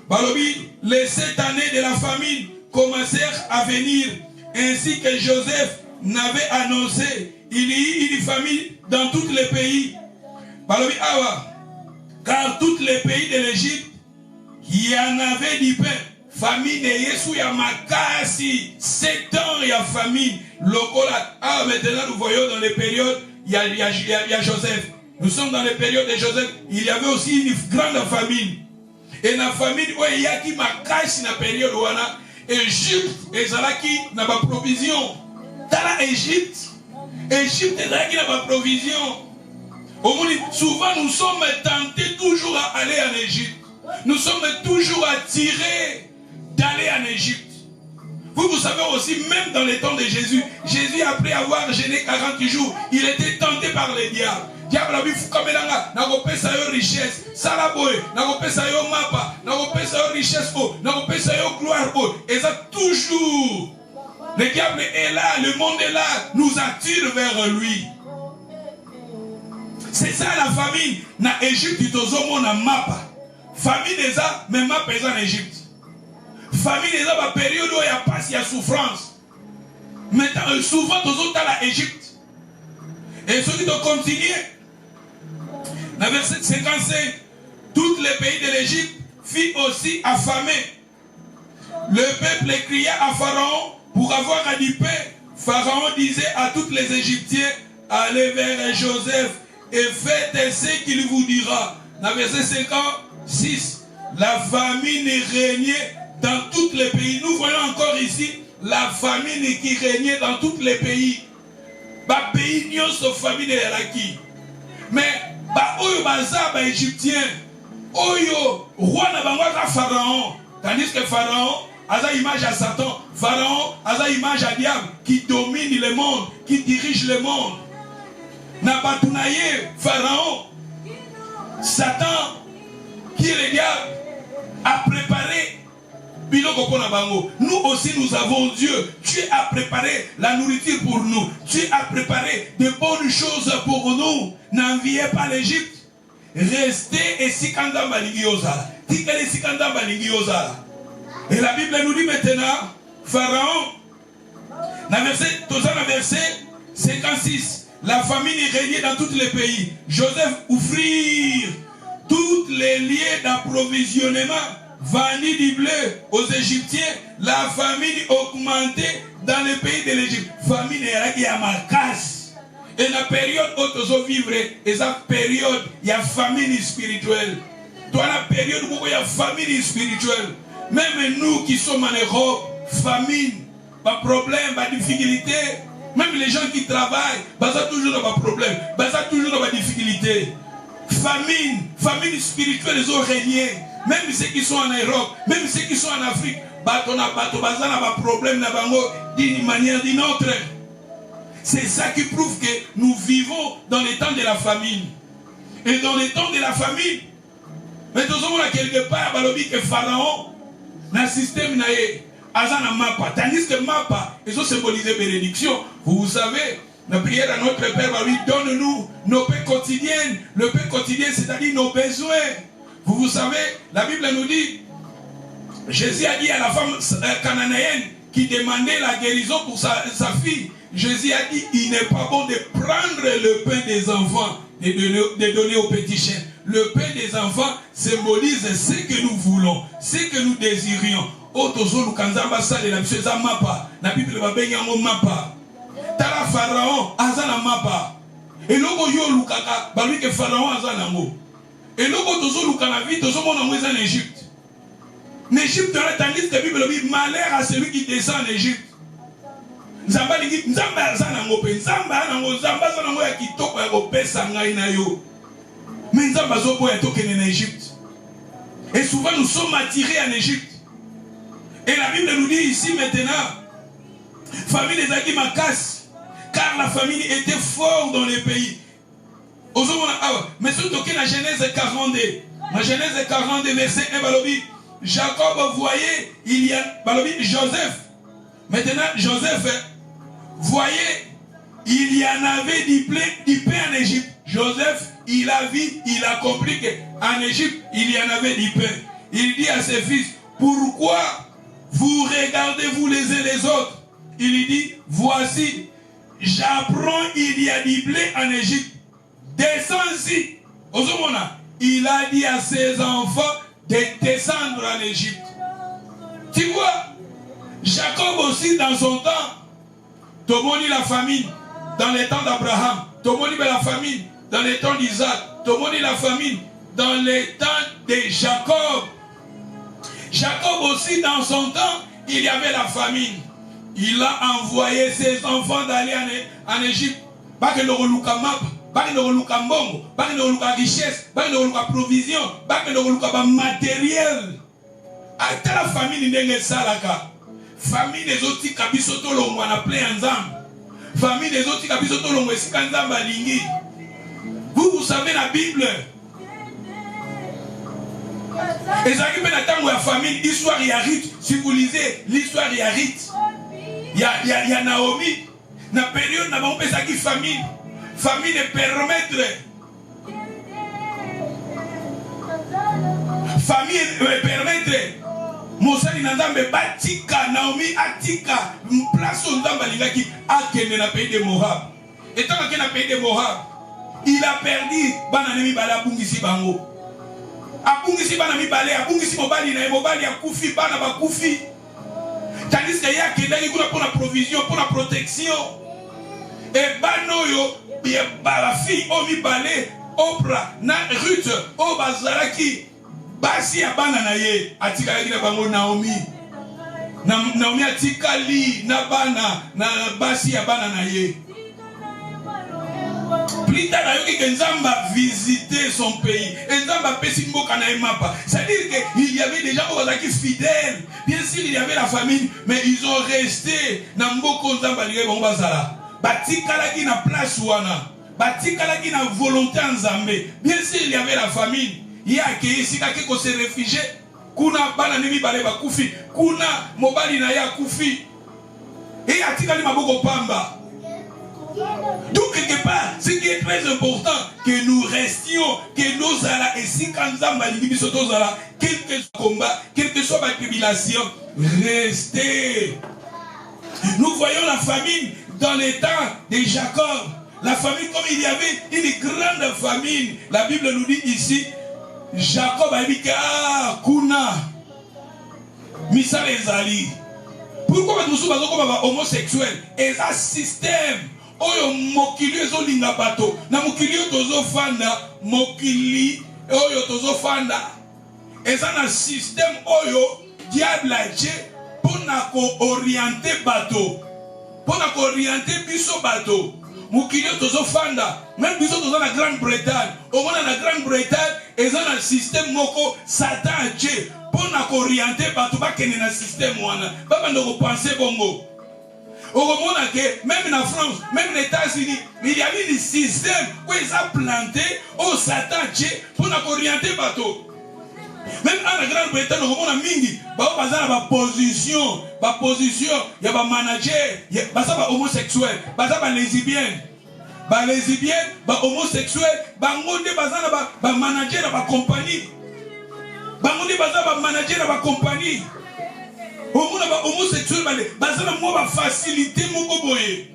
Balobi, les 7 années de la famine commencèrent à venir, ainsi que Joseph n'avait annoncé. Il y eut une famine dans tous les pays. Balobi, awa, car tous les pays de l'Égypte, il y en avait du pain. Famine de Yesu ya makasi. 7 ans il y a famine. Lokola. Ah, maintenant nous voyons dans les périodes, il y a Joseph. Nous sommes dans les périodes de Joseph. Il y avait aussi une grande famine. Et la famille, il y a qui m'a caché dans la période où Égypte, et qui n'a pas provision. Dans l'Égypte, Égypte, et qui n'a pas provision. Souvent, nous sommes tentés toujours à aller en Égypte. Nous sommes toujours attirés d'aller en Égypte. Vous savez aussi, même dans les temps de Jésus, Jésus, après avoir gêné 40 jours, il était tenté par les diables. Diable a dit, Fukamelanga, Nagopesa yo richesse, Salaboy, Nagopesa yo mapa, Nagopesa yo richesse, Nagopesa yo gloire, et ça toujours. Le diable est là, le monde est là, nous attire vers lui. C'est ça la famine. Na Égypte, il y a mapa. Famine des ça, mais mapa est en Égypte. Famille des la période où il y a pas, il y a souffrance. Maintenant, souvent, tous autres à l'Égypte. Et ceux qui doivent continuer, dans le verset 55, tous les pays de l'Égypte furent aussi affamés. Le peuple cria à Pharaon pour avoir du pain. Pharaon disait à tous les Égyptiens, allez vers Joseph et faites ce qu'il vous dira. Dans le verset 56, la famine régnait dans tous les pays. Nous voyons encore ici la famine qui régnait dans tous les pays. Ba pays n'y a pas de famine qui. Mais ba oyo baza ba égyptien, oyo roi na bango ka Pharaon, tandis que Pharaon a une image à Satan. Pharaon a une image à diable qui domine le monde, qui dirige le monde. Na batunaye Pharaon, Satan qui est le diable a préparé. Nous aussi nous avons Dieu. Dieu a préparé la nourriture pour nous. Dieu a préparé de bonnes choses pour nous. N'enviez pas l'Égypte. Restez et sikanda baligiosa. Tikele sikanda baligiosa. Et la Bible nous dit maintenant, Pharaon, dans le verset 56, la famine régnait dans tous les pays. Joseph offrit tous les liens d'approvisionnement. Vendit du blé aux Égyptiens, la famine augmentait dans le pays de l'Égypte. Famine est à ma casse. Et la période où tu vivre, et la période, il y a famine spirituelle. Toi, la période où il y a famine spirituelle. Même nous qui sommes en Europe, famine, pas problème, pas difficulté. Même les gens qui travaillent, ça toujours pas problème, ça toujours pas difficulté. Famine spirituelle, ils ont régné. Même ceux qui sont en Europe, même ceux qui sont en Afrique, on a pas problème d'une manière ou d'une autre. C'est ça qui prouve que nous vivons dans les temps de la famine. Et dans les temps de la famine, mais nous avons quelque part que Pharaon, dans le système, Azana Mapa, tandis que Mapa, ils ont symbolisé bénédiction. Vous savez, la prière à notre Père, lui donne-nous nos paix quotidiennes. Le paix quotidien, c'est-à-dire nos besoins. Vous savez, la Bible nous dit, Jésus a dit à la femme cananéenne qui demandait la guérison pour sa fille, Jésus a dit, il n'est pas bon de prendre le pain des enfants et de donner aux petits chiens. Le pain des enfants symbolise ce que nous voulons, ce que nous désirions. La Bible va bien mapa. Tala Pharaon, azana mapa. Et logo yo lukaka, balui que Pharaon azana mo. Et logo tozo lukana vie, tozo mon amour en Égypte. En Égypte, tandis que la Bible dit malheur à celui qui descend en Égypte. Nzamba dit nzamba azana mo pe, nzamba nango, nzamba azana mo ya kitoko ya kopesa ngai na yo. Mais nzamba zobo ya tokene en Égypte. Et souvent nous sommes attirés en Égypte. Et la Bible nous dit ici maintenant, famille des Aguimakas, car la famille était forte dans les pays. Mais surtout que la Genèse 42, la Genèse 42, verset 1, Balobi, Jacob voyait, il y a, Balobi, Joseph. Maintenant, Joseph voyait, il y en avait du pain en Égypte. Joseph, il a vu, il a compris qu'en Égypte, il y en avait du pain. Il dit à ses fils, pourquoi vous regardez vous les uns les autres? Il dit, voici, j'apprends il y a du blé en Égypte. Descends-y. Il a dit à ses enfants de descendre en Égypte. Tu vois, Jacob aussi dans son temps, Tomoni la famine dans les temps d'Abraham, Tomoni la famine dans les temps d'Isaac, Tomoni la famine dans les temps de Jacob. Jacob aussi, dans son temps, il y avait la famine. Il a envoyé ses enfants d'aller en Égypte. Pas que le relouka map, pas que le relouka mbongo, pas que le relouka richesse, pas que le relouka provision, pas que le relouka matériel. Ata la famille n'enge salaka. Famille des autres kabisoto longo na plein ensemble. Famille des autres kabisoto longo esika nzamba lingi. Vous savez la Bible. Et ça qui peut attendre la famille, l'histoire y a rite. Si vous lisez l'histoire y a rite. Il y a Naomi. Dans la période, nous avons fait famille. Famille de permettre. Famille permettre. Mosali Nandambe Batika, Naomi Atika, place où Nandamba Ligaki, Akene na pays de Moab. Et tant qu'il a pays de Moab, il a perdu Bananemi Bala Bungisi Bango. Abungisi Banami Bale, Abungisi Mobali, Mobali, Akufi, Banaba Kufi. Tandis qu'il y a quelqu'un qui a pour la provision, pour la protection. Et Banoyo, la fille, Omi Bale, Oprah, na Ruth, Obazaraki. Basi ya bana na ye atika yaki na bango Naomi. Naomi atika li na bana na basi ya bana na ye. Plus tard ayoki que Nzamba visiter son pays. Nzamba pesi mboka na mapa. C'est-à-dire qu'il y avait des gens qui fidèles. Bien sûr il y avait la famille, mais ils ont resté na mboko Nzamba lié bango bazala. Batika laki na place wana. Batika laki na volonté Nzambe. Bien sûr il y avait la famille. Il y a qui se réfugié. Kuna bana nemi bale ba kufi. Kuna mobali na ya kufi. Et atikali maboko pamba. Donc quelque part, ce qui est très important, que nous restions, que nos ala et si kanzamba libi soto zala, quel que soit le combat, quelle que soit la tribulation, restez. Nous voyons la famine dans les temps de Jacob. La famine comme il y avait une grande famine. La Bible nous dit ici. Jacob a dit que kuna misa les ali. Pourquoi nous sommes homosexuels? Et un système oyo mokili ezo linga bato na mokili tozo fanda mokili oyo tozo fanda. Et ça un système oyo diable a dit pour na ko orienter bato, pour na ko orienter biso bato. Mokili tozo fanda même biso tozo na Grande-Bretagne. Au moins na Grande-Bretagne et ça un système moko Satan a Dieu pour nous orienter bato ba kene na système wana ba bando ko penser bongo. Au moment que même en France, même les États-Unis, il y a eu un système où ils ont planté au Satan Dieu pour nous orienter bato. Même en Grande-Bretagne, au moment mingi ba bazana ba position, il y a ba manager, il y a ba homosexuel, ba lesbienne. Ba lesbienne, ba homosexuel, ba ngonde bazana ba manager na ba compagnie. Ba ngonde bazana ba manager na ba compagnie. Omuna ba homosexuel bazana mo ba facilité moko boye.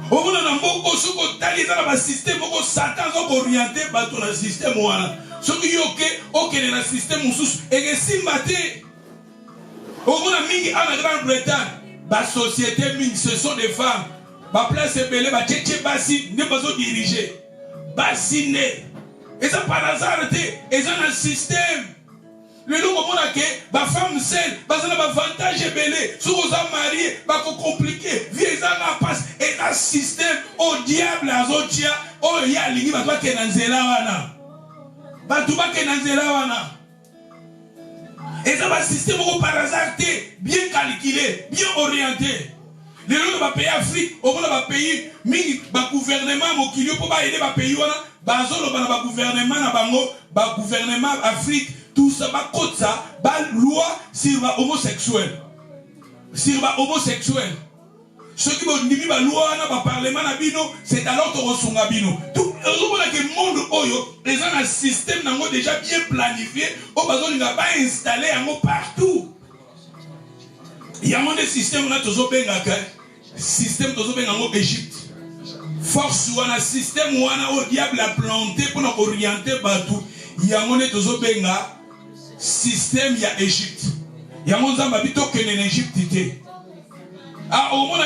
Omuna na mboko soko taliza na ba système moko Satan zo orienter bato na système wana. Soki yoke okene na système mususu egesimba te. Omuna mingi en Grande-Bretagne, ba société mingi ce sont des femmes. Ba place belé ba tchétché basi ne pas diriger basi ne et ça par hasard et ça un système le long au monde que ba femme seule ba ça ba avantage belé sur aux mariés ba compliqué vie ça la passe et un système au diable azotia oh ya lingi ba ke na nzela wana ba tuba ke na nzela wana et ça un système par hasard bien calculé bien orienté. Les gens de pays Afrique, au moins de pays, le gouvernement mokilio pour aider le pays wana, bazolo bana gouvernement na bango, gouvernement Afrique, tout ça ba côté ça, ba loi sur ba homosexuel. Sur ba homosexuel. Ceux qui vont dire ba loi na ba parlement na bino, c'est alors to resunga bino. Tout le monde oyo, les gens un système nango déjà bien planifié, au bazolo nga ba installé yango partout. Il y a un système qui est système en Égypte. Force ou un système où le diable a planté pour nous orienter partout. Il y a un système en Égypte. Il y a un système en Égypte. Ah, au monde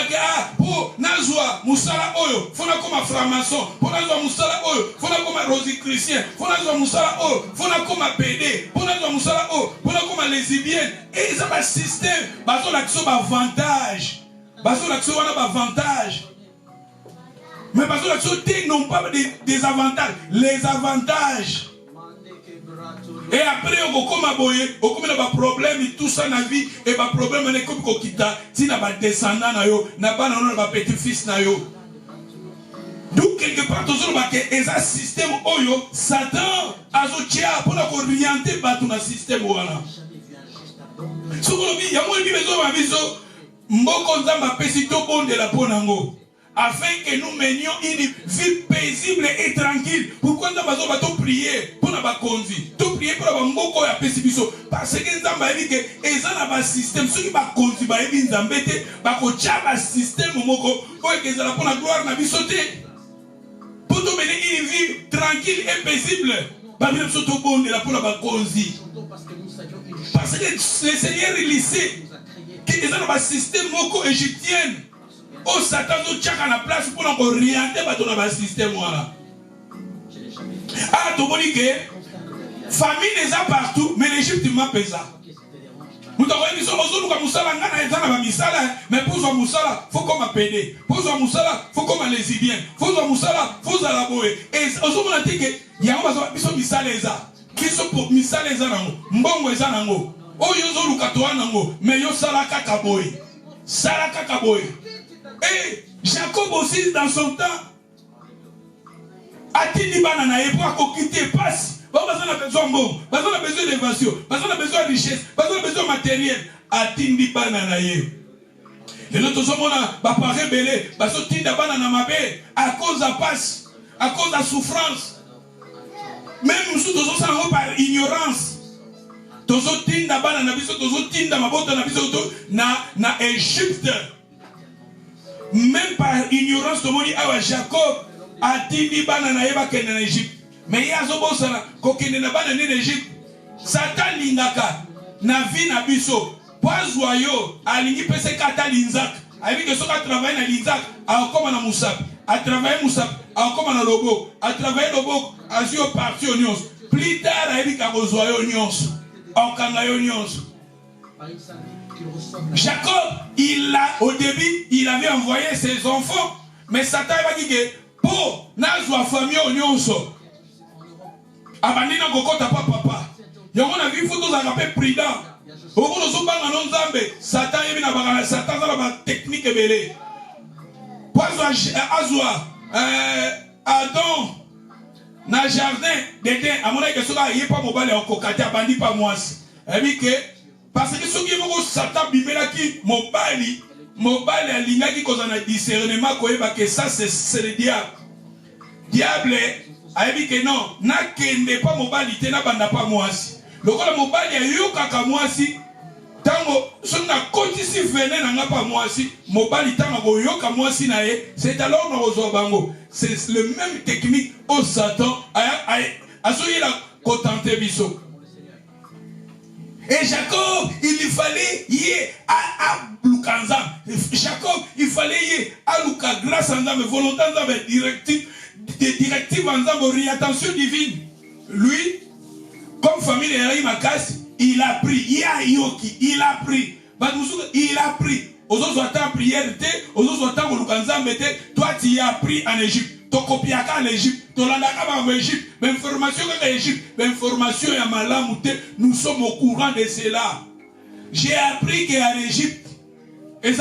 pour Nazwa, Moussala Oyo, Fona comme franc-maçon, pour Nazwa Moussala Oyo, Fona comme rosicrucien, pour Nazwa Moussala Oyo, Fona comme PD, pour Nazwa Moussala Oyo, Fona comme lesbienne. Et ils ont un système, baso l'action avantage. Baso l'action a un avantage. Mais baso l'action n'ont pas des avantages, les avantages. Et après, on a des problèmes, tout ça dans la vie, et des problèmes, on a des descendants, on a des petits-fils. Donc, quelque part, il y a un système où Satan a pour orienter dans le système. Si il y a un peu afin que nous menions une vie paisible et tranquille. Pourquoi nous avons prié pour nous conduire? Tout prier pour nous conduire. Parce que nous avons dit que nous avons un système. Ceux qui vont conduire, ils vont avoir un système pour que la gloire n'a pas sauté. Pour nous mener une vie tranquille et paisible. Parce que le Seigneur est lycée. Qu'ils ont un système égyptien. Oh, Satan nous tient à la place pour nous orienter dans le système. Ah, tu vois que famille n'est pas partout, mais l'Égypte m'a pesé. Nous avons dit que nous avons mais pour nous Moussala, il faut qu'on m'appelle. Pour nous Moussala, il faut qu'on m'appelle lesbien. Pour nous Moussala, il faut qu'on m'appelle. Et nous avons dit que il y a un Missaleza. Qui sont pour Missaleza nango. Mbongo eza nango. Oh, yozo lukatoa nango. Mais yo salaka kaboy. Salaka kaboy. Et Jacob aussi, dans son temps, a dit banana et pour quitter passe. On a besoin de bon, on a besoin d'évasion, on a besoin de richesse, on a besoin de matériel. A dit banana et l'autre jour, on a parlé belé, parce que tinda banana mabé à cause de passe, à cause de la souffrance. Même si nous sommes par ignorance. Tozo tinda banana biso, tozo tinda mabota na biso na Égypte. Même par ignorance, tout le monde dit, ah, Jacob a dit banana eba kende en Égypte. Mais il y a zobo sana, kokende na banana en Égypte. Satan lingaka, na vie na biso. Poazwa yo, alingi pese kata linzak. A dit que ce qui travaille na linzak, a comme na Moussap. A travaillé Moussap, a comme na Lobo. A travaillé Lobo, a zio parti au Nyons. Plus tard, a dit qu'à ozwa yo Nyons. A kanga yo Nyons. Jacob, au début, il avait envoyé ses enfants. Mais Satan va dire que pour Nazwa famille au Nyonso. Abandina kokota papa. Yongo na vu photos à rappel prudent. Oko no zobanga non zambe. Satan yebi na bagala Satan za ba technique belé. Poazwa azwa Adam na jardin d'Éden amona que soka yepa mobile okokati abandi pa mwasi. Ebi que parce que ceux qui vont Satan bimela qui mobile alinga qui cause un discernement que ça c'est le diable. Diable a dit que non, n'a kende pas mobile na banda pas mwasi. Le quoi mobile ya yoka mwasi tango son na kotisi vené na pas mwasi mobile tango yoka mwasi na ye c'est alors na ozo bango. C'est le même technique au Satan a soyé la contenter biso. Et Jacob, il fallait y à Lukanza. Jacob, il fallait y à Luka grâce à Nzambe, volonté Nzambe, directive Nzambe, orientation divine. Lui, comme famille de Makas, il a pris. Il a pris. Il a pris. Aux autres attends prière, aux autres attends Lukanza, toi tu as pris en Égypte. Tokopiaka en Égypte, Tolandaka en Égypte, mais information en Égypte, mais information à Malamouté, nous sommes au courant de cela. J'ai appris qu'en Égypte, et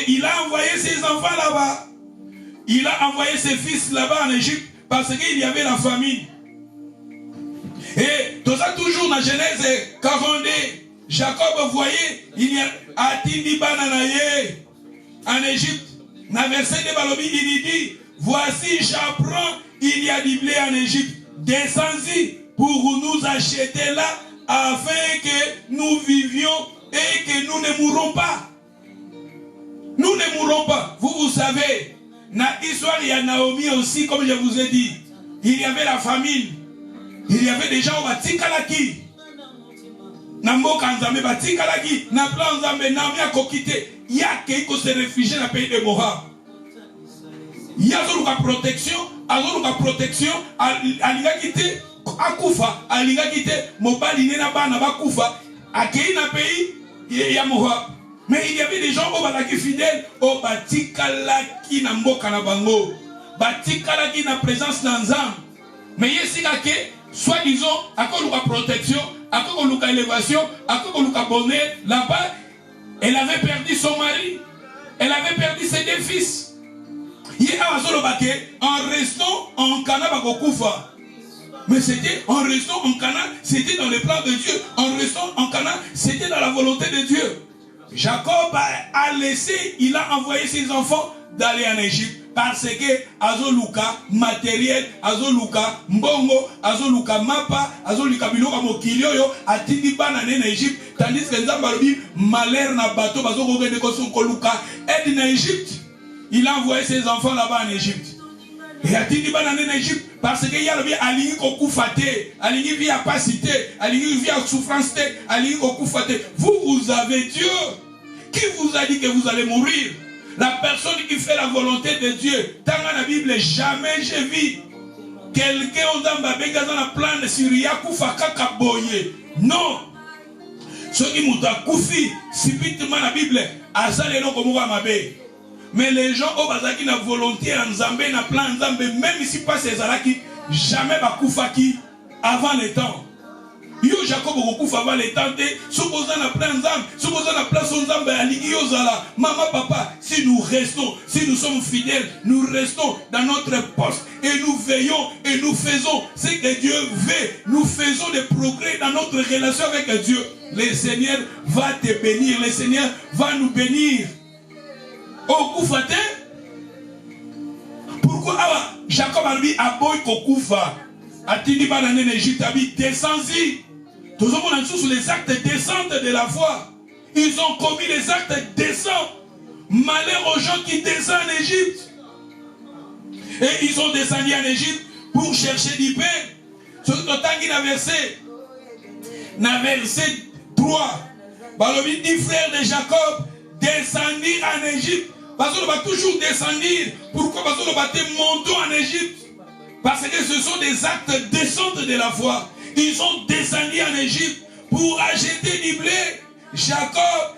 il a envoyé ses enfants là-bas. Il a envoyé ses fils là-bas en Égypte parce qu'il y avait la famine. Et tout ça toujours dans Genèse 42, Jacob voyait, il y a Atindi Bananaye en Égypte. Dans verset de Balobi, il dit, voici j'apprends, il y a du blé en Égypte. Descendez pour nous acheter là, afin que nous vivions et que nous ne mourrons pas. Nous ne mourrons pas. Vous savez, dans l'histoire, il y a Naomi aussi, comme je vous ai dit. Il y avait la famine. Il y avait des gens au Batikalaki. Namboka Nzambe batikalaki na plan Nzambe Naomi a kokite yake iko se réfugier dans le pays de Moab. Yazoluka protection, alinga kite akufa, alinga kite mobali nena bana bakufa, akei na pays ya Moab. Mais il y avait des gens qui étaient fidèles, au batikalaki na mboka na bango, batikalaki na présence dans Nzambe. Mais ici soi-disant à quoi la protection, à quoi la élévation, à quoi la bonheur là-bas, elle avait perdu son mari, elle avait perdu ses deux fils. En restant en Cana bakokufa. Mais c'était en restant en Cana, c'était dans le plan de Dieu. En restant en Cana, c'était dans la volonté de Dieu. Jacob a laissé, il a envoyé ses enfants d'aller en Égypte. Parce que azoluka matériel, azoluka mbongo, azoluka mapa, azoluka biloka mokilioyo, atindi banane en Égypte. Tandis que Nzambarobi, malheur na bateau, bazoko gende koson koluka, aide en Égypte. Il a envoyé ses enfants là-bas en Égypte. Et atindi banane en Égypte. Parce que yalobi alingi kokufate, alingi via pasité, alingi via souffrance, alingi kokufate. Vous avez Dieu. Qui vous a dit que vous allez mourir? La personne qui fait la volonté de Dieu. Dans la Bible, jamais j'ai vu quelqu'un aux ambabégas dans la plan de Syria kufa kakaboye. Non. Ce qui m'a koufi, subitement la Bible, azale no komo mabe. Mais les gens au bazaki na volonté en Zambé na plan Zambé, même ici pas ces alaki, jamais ba kufa qui avant le temps. Yo Jacob okufa avant le temps, supposant na plan Zambé, supposant na place Zambé aliki yo zala. Maman, papa, si nous restons, si nous sommes fidèles, nous restons dans notre poste et nous veillons et nous faisons ce que Dieu veut. Nous faisons des progrès dans notre relation avec Dieu. Le Seigneur va te bénir, le Seigneur va nous bénir. Okufate. Pourquoi Jacob a dit à boy kokufa. Atini banane en Égypte a dit descendez. Tous les gens sur les actes décents de la foi. Ils ont commis les actes décents. Malheur aux gens qui descendent en Égypte. Et ils sont descendus en Égypte pour chercher du pain. Sur le temps qui a verset 3. Balobi dit frère de Jacob descendir en Égypte. Parce qu'on va toujours descendre. Pourquoi? Parce qu'on va monter en Égypte. Parce que ce sont des actes décents de la foi. Ils sont descendus en Égypte pour acheter du blé. Jacob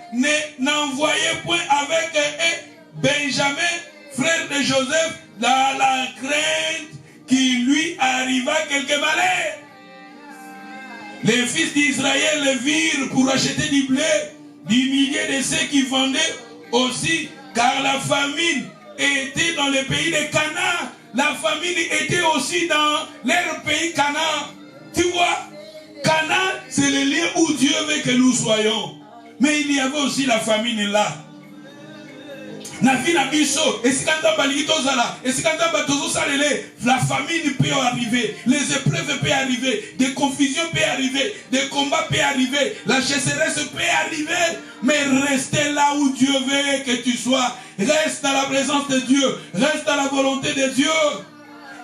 n'envoyait point avec Benjamin, frère de Joseph, dans la crainte qu'il lui arriva quelque malheur. Les fils d'Israël le virent pour acheter du blé, diminuer de ceux qui vendaient aussi, car la famine était dans le pays de Canaan. La famine était aussi dans leur pays Canaan. Tu vois, Canaan, c'est le lieu où Dieu veut que nous soyons. Mais il y avait aussi la famine là. La famine peut arriver, les épreuves peuvent arriver, des confusions peuvent arriver, des combats peuvent arriver, la chasseresse peut arriver, mais restez là où Dieu veut que tu sois. Reste dans la présence de Dieu, reste dans la volonté de Dieu.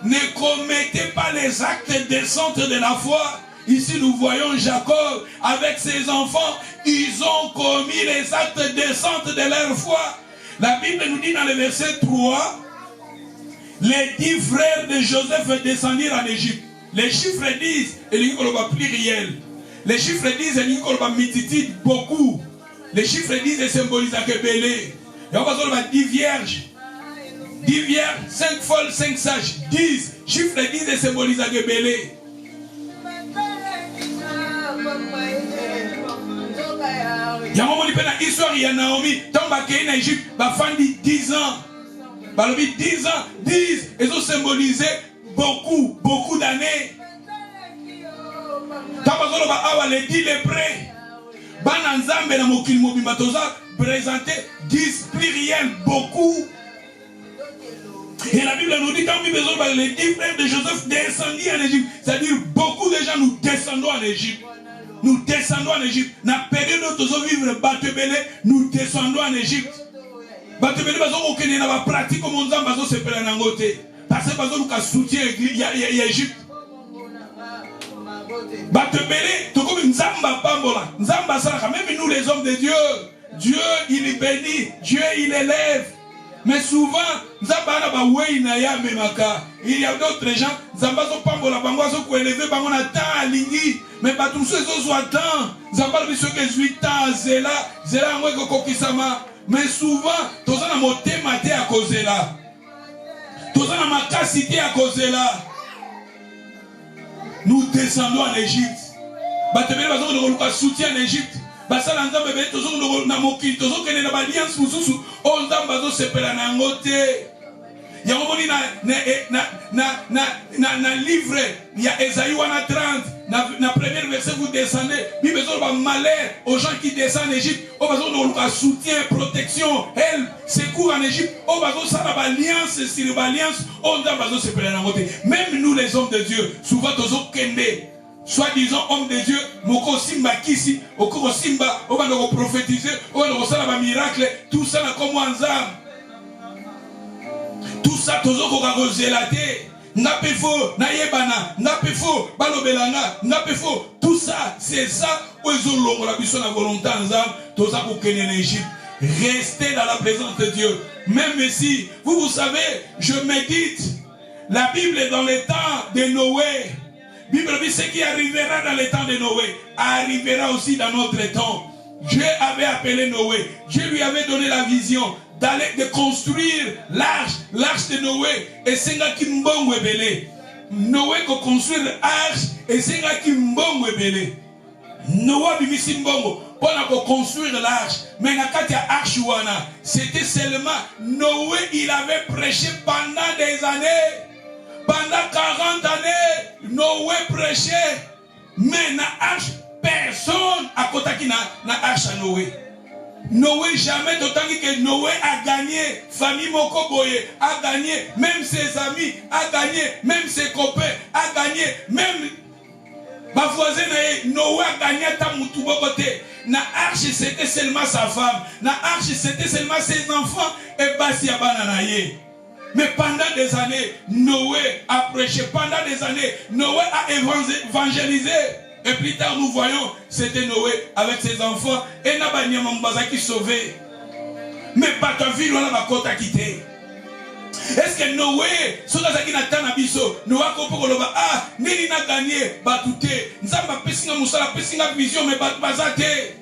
Ne commettez pas les actes décents de la foi. Ici nous voyons Jacob avec ses enfants, ils ont commis les actes décents de leur foi. La Bible nous dit dans le verset 3, les 10 frères de Joseph descendirent en Égypte. Les chiffres disent, et il y a pluriel. Les chiffres disent, il y a mititite, beaucoup. Les chiffres disent, et symbolisent que belé. Il y a 10 vierges. 10 vierges, 5 folles, 5 sages. 10 chiffres disent, et symbolisent que belé. Il y a un moment où l'histoire il y a Naomi, tant qu'elle est en Égypte, Bafandi 10 ans. Balobi 10 ans, 10, ils ont symbolisé beaucoup, beaucoup d'années. Tant que les 10 léprés, Bananzambe na mokili mobimatoza présenté 10 pluriel, beaucoup. Et la Bible nous dit quand les 10 frères de Joseph descendus en Égypte, c'est-à-dire beaucoup de gens nous descendons en Égypte. Nous descendons en Égypte. Dans la période où nous vivons, nous descendons en Égypte. Batebele bazo okene na ba pratique comme on nzamba zo sepela na ngote. Parce que bazo luka soutien l'Égypte. Même nous les hommes de Dieu, Dieu il bénit, Dieu il élève. Mais souvent, il y a d'autres gens, mais pas tous ceux qui sont mais souvent, tous à cause de là. Tous à cause de là. Nous descendons en Égypte. Nous soutien en Égypte. Il y a un livre, il y a Esaïe 30, dans le premier verset, vous descendez, il y a malheur aux gens qui descendent en Égypte, il y a soutien, protection, help, secours en Égypte, il y a alliance, même nous les hommes de Dieu, souvent nous sommes soi-disant homme de Dieu, moko simba kisi, oko simba, on va nous prophétiser, on va nous faire un miracle, tout ça comme ensemble. Tout ça, tout ça, qu'on a zélaté. N'apefo, naïebana, n'apefo, balobelanga, n'apefo. Tout ça, c'est ça. Où ils ont l'homme, la mission, la volonté ensemble. Tout ça pour qu'elle en Égypte. Restez dans la présence de Dieu. Même si, vous savez, je médite. La Bible est dans les temps de Noé. La Bible dit ce qui arrivera dans les temps de Noé arrivera aussi dans notre temps. Dieu avait appelé Noé. Dieu lui avait donné la vision d'aller de construire l'arche de Noé. Et c'est là qui mbongo belé. Noé ko construire l'arche et c'est là qui mbongo belé. Noé bimisi mbongo pour construire l'arche. Mais na kati ya arche wana, c'était seulement Noé, il avait prêché pendant des années. Pendant 40 années, Noé prêchait. Mais na arche, personne à côté qui na arche à Noé. Noé jamais d'autant que Noé a gagné. Famille Mokoboye a gagné. Même ses amis a gagné. Même ses copains a gagné. Même ma voisine Noé a gagné ta côté. Na arche c'était seulement sa femme. Na arche c'était seulement ses enfants. Et basi abananaye. Mais pendant des années, Noé a prêché. Pendant des années, Noé a évangélisé. Et plus tard, nous voyons, c'était Noé avec ses enfants. Et Nabanya Mambaza qui sauvait. Mais pas ta vie, on a côte à quitter. Est-ce que Noé, ce qui n'a pas d'abisso, Noé a compris que ah, Nini n'a gagné, batouté. Nzamba pessinga moussala, pessinga vision, mais batbazate.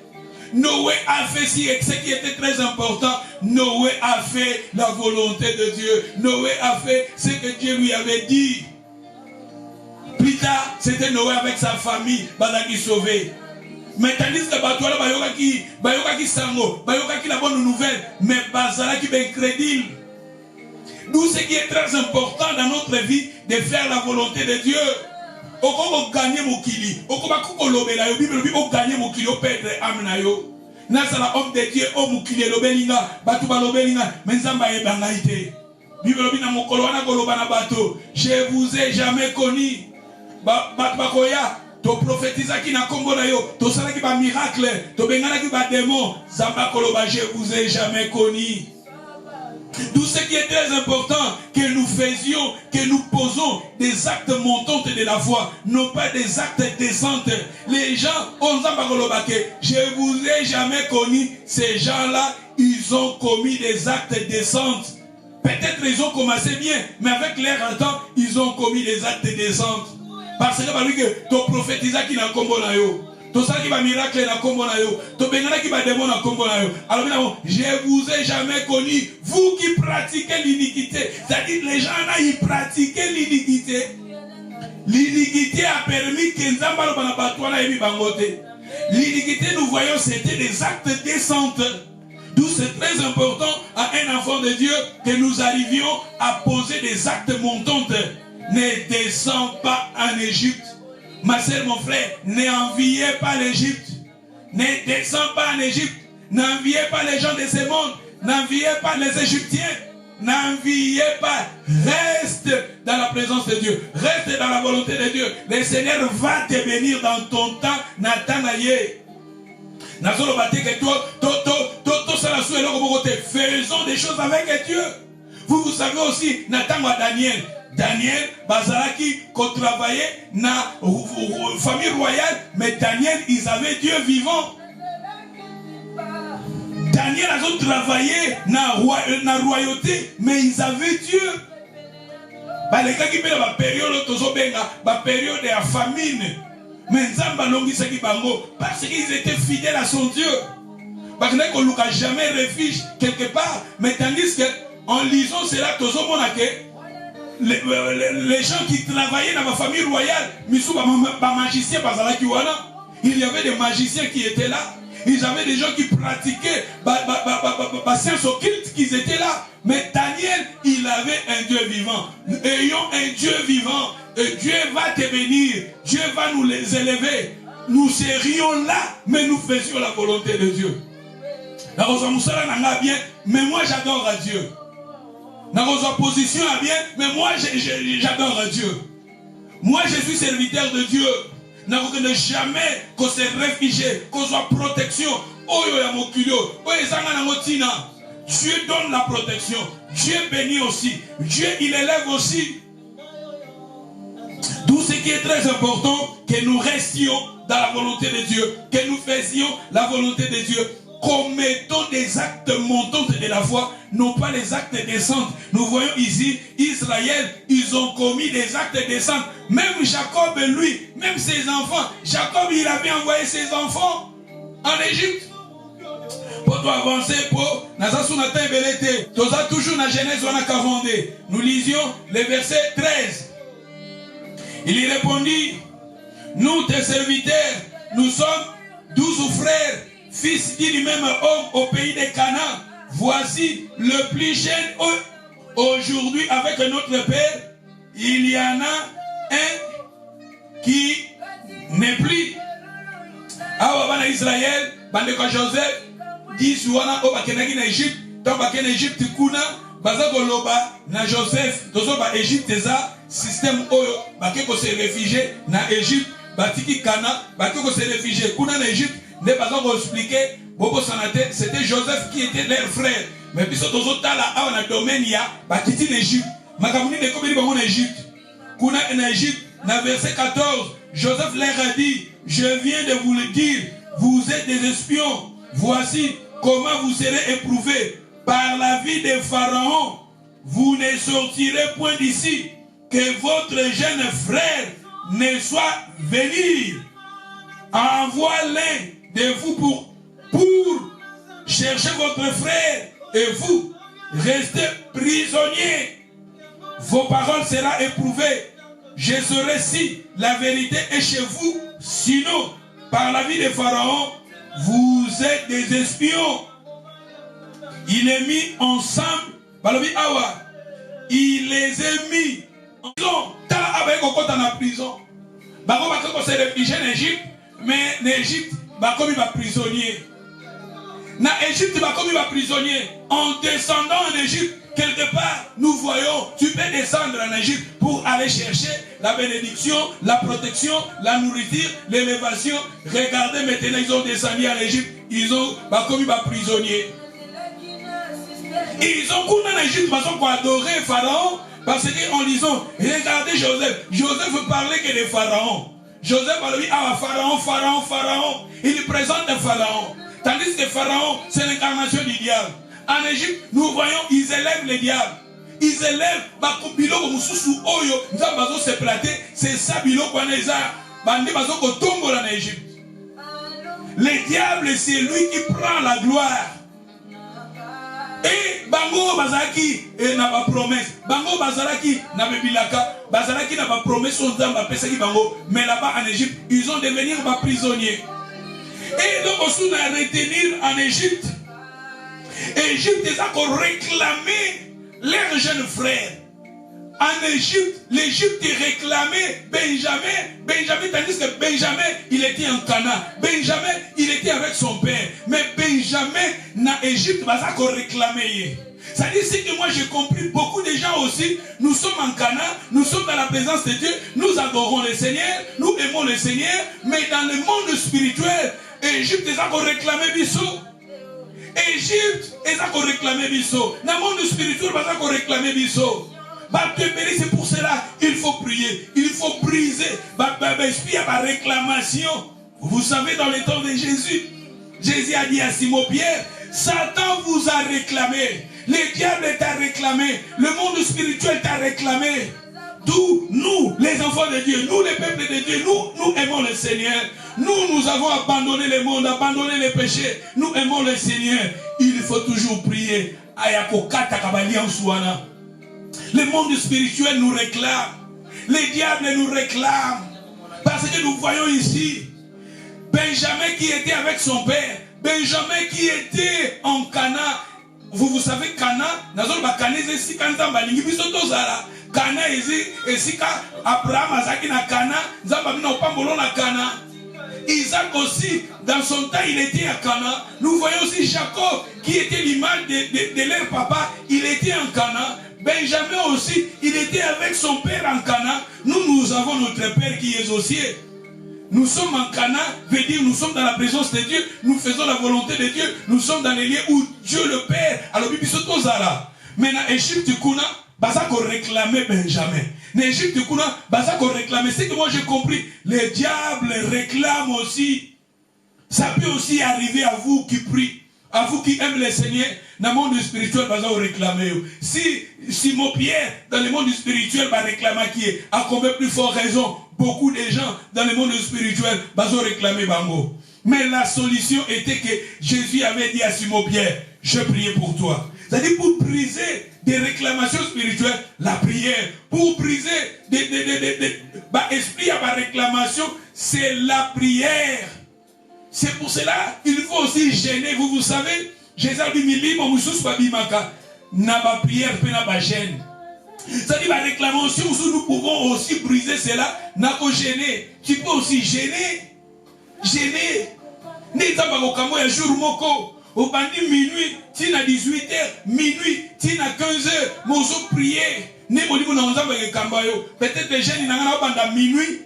Noé a fait ce qui était très important. Noé a fait la volonté de Dieu. Noé a fait ce que Dieu lui avait dit. Plus tard, c'était Noé avec sa famille, qui sauvé. Mais tandis que Batouala, Bayoka Sango, Bayoka la bonne nouvelle, mais Bazala qui est incrédible. D'où ce qui est très important dans notre vie, de faire la volonté de Dieu. Oko gagner mon kili, oko ba kuko lobela yo Bible bi o gagner mon kili o perdre amna yo. Na sala homme de Dieu o mukili lobelinga, batu ba lobelinga, mais nzamba e bangaite. Bible bi na mokolo wana koloba na bato, je vous ai jamais connu. Batu bakoya to prophétisa ki na kombo na yo, to sala ki ba miracle, to bengana ki ba démon, zamba koloba je vous ai jamais connu. Tout ce qui est très important, que nous faisions, que nous posons des actes montants de la foi, non pas des actes descentes. Les gens, je vous ai jamais connu, ces gens-là, ils ont commis des actes descentes. Peut-être ils ont commencé bien, mais avec leur temps, ils ont commis des actes descentes. Parce que tu prophétises qui n'a combo na yo. Alors, je vous ai jamais connu, vous qui pratiquez l'iniquité. C'est-à-dire, les gens là, ils pratiquaient l'iniquité. L'iniquité a permis que l'iniquité, nous voyons, c'était des actes décents. D'où c'est très important à un enfant de Dieu que nous arrivions à poser des actes montants. Ne descends pas en Égypte. Ma sœur, mon frère, n'enviez pas l'Égypte. Ne descends pas en Égypte. N'enviez pas les gens de ce monde. N'enviez pas les Égyptiens. N'enviez pas. Reste dans la présence de Dieu. Reste dans la volonté de Dieu. Le Seigneur va te bénir dans ton temps. Nathanaïe. Faisons des choses avec Dieu. Vous savez aussi, Nathan à Daniel. Daniel, Bazalaki, qu'on travaillait dans la famille royale, mais Daniel, ils avaient Dieu vivant. Daniel a travaillé dans la royauté, mais ils avaient Dieu. Les gens qui ont la période de la famine, mais parce qu'ils étaient fidèles à son Dieu. Parce qu'ils n'ont jamais refuge quelque part, mais tandis qu'en lisant cela, les gens qui travaillaient dans la famille royale, il y avait des magiciens qui étaient là. Ils avaient des gens qui pratiquaient science occulte qui étaient là. Mais Daniel, il avait un Dieu vivant. Ayons un Dieu vivant. Et Dieu va te bénir. Dieu va nous les élever. Nous serions là, mais nous faisions la volonté de Dieu. Mais moi j'adore à Dieu. Dans vos oppositions à bien, mais moi j'adore à Dieu. Moi je suis serviteur de Dieu. Ne jamais qu'on se réfugie, qu'on soit protection. Dieu donne la protection. Dieu bénit aussi. Dieu il élève aussi. Tout ce qui est très important, que nous restions dans la volonté de Dieu, que nous faisions la volonté de Dieu. Commettons des actes montants de la foi, non pas les actes descendants. Nous voyons ici, Israël, ils ont commis des actes descendants. Même Jacob, lui, même ses enfants, Jacob, il avait envoyé ses enfants en Égypte. Pour toi avancer, pour Nazasuna Belete, Toza toujours dans Genèse 42. Nous lisions le verset 13. Il y répondit, nous tes serviteurs, nous sommes 12 frères, fils d'une même homme au pays de Canaan. Voici le plus jeune aujourd'hui avec notre père. Il y en a un qui n'est plus. Awa Israël, Bandeko Joseph, dit Suana Obakenagi na Égypte, donc Baken Égypte Kuna, Bazagoloba, na Joseph, Tozoba Égypte, ça, système Oyo, Bakeko se réfugié na Égypte, Batiki Kana, Bakeko se réfugié Kuna na Égypte. Ne pas expliquer, Bobo Sanate, c'était Joseph qui était leur frère. Mais puis surtout là, on a domaine ya, Bakiti l'Égypte. Makamuni de Kobili en Égypte. Kuna en Égypte, dans verset 14, Joseph leur a dit, je viens de vous le dire, vous êtes des espions. Voici comment vous serez éprouvés par la vie de Pharaon. Vous ne sortirez point d'ici, que votre jeune frère ne soit venu. Envoie-les de vous pour chercher votre frère et vous restez prisonniers. Vos paroles seront éprouvées. Je saurai si la vérité est chez vous. Sinon, par la vie de Pharaon, vous êtes des espions. Il est mis ensemble. Il les a mis en prison. Ils se réfugiés en Égypte, mais en Égypte, ils sont prisonniers. En Égypte, ils sont prisonniers. En descendant en Égypte, quelque part, nous voyons, tu peux descendre en Égypte pour aller chercher la bénédiction, la protection, la nourriture, l'élévation. Regardez maintenant, ils ont descendu en Égypte, ils ont commis des prisonniers. Ils ont couru en Égypte parce qu'on adorait Pharaon, parce qu'en lisant, regardez Joseph. Joseph parlait que de Pharaon. Joseph a dit, ah, Pharaon. Il présente Pharaon. Tandis que Pharaon, c'est l'incarnation du diable. En Égypte, nous voyons, ils élèvent le diable. Ils élèvent, c'est ça, en Égypte. Le diable, c'est lui qui prend la gloire. Et Bango Bazaki n'a pas promesse. Bango Bazalaki n'a pas bilaka. Bazalaki n'a pas promesse son dame à Pesaki Bango. Mais là-bas en Égypte, ils ont devenir prisonniers. Et donc on a retenir en Égypte. Égypte est encore réclamé leurs jeunes frères. En Égypte, l'Égypte réclamait Benjamin, tandis que Benjamin, il était en Canaan. Benjamin, il était avec son père. Mais Benjamin, dans l'Égypte, va encore réclamer. Ça dit c'est que moi j'ai compris, beaucoup de gens aussi, nous sommes en Canaan, nous sommes dans la présence de Dieu, nous adorons le Seigneur, nous aimons le Seigneur, mais dans le monde spirituel, Égypte est encore réclamé Bissot. Égypte est encore réclamé Bissot. Dans le monde spirituel, est encore réclamé Bissot. C'est pour cela, il faut prier. Il faut briser. Esprit à la réclamation. Vous savez, dans les temps de Jésus, Jésus a dit à Simon-Pierre, Satan vous a réclamé. Le diable t'a réclamé. Le monde spirituel t'a réclamé. D'où nous, les enfants de Dieu, nous, les peuples de Dieu, nous aimons le Seigneur. Nous avons abandonné le monde, abandonné les péchés. Nous aimons le Seigneur. Il faut toujours prier. Le monde spirituel nous réclame. Les diables nous réclament. Parce que nous voyons ici Benjamin qui était avec son père. Benjamin qui était en Cana. Vous savez Cana, Cana Abraham azaki na Cana, na Cana. Isaac aussi, dans son temps, il était à Cana. Nous voyons aussi Jacob, qui était l'image de leur papa, il était en Cana. Benjamin aussi, il était avec son père en Cana. Nous avons notre père qui est aussi. Nous sommes en Cana, veut dire nous sommes dans la présence de Dieu, nous faisons la volonté de Dieu, nous sommes dans les lieux où Dieu le Père. Alors, maintenant, Égypte, Baza qu'on réclamait Benjamin. L'Égypte, Baza qu'on réclamait. C'est que moi j'ai compris. Les diables réclament aussi. Ça peut aussi arriver à vous qui prient, à vous qui aiment le Seigneur. Dans le monde spirituel, Baza qu'on réclame. Si Simon Pierre, dans le monde spirituel, va réclamer qui est, à combien plus fort raison, beaucoup de gens dans le monde spirituel, Baza réclamer Bango. Mais la solution était que Jésus avait dit à Simon Pierre, je prie pour toi. C'est-à-dire pour briser des réclamations spirituelles, la prière. Pour briser des esprits à ma réclamation, c'est la prière. C'est pour cela qu'il faut aussi gêner. Vous savez, Jésus a dit, n'a pas prière, n'a pas gêne. C'est-à-dire la réclamation, nous pouvons aussi briser cela, n'a pas gêner. Tu peux aussi gêner. Gêner. N'est-ce pas un jour moko. Au bandi minuit, tu n'as 18h, minuit, tu n'as 15h, mozo prier. Peut-être les jeunes n'ont pas minuit,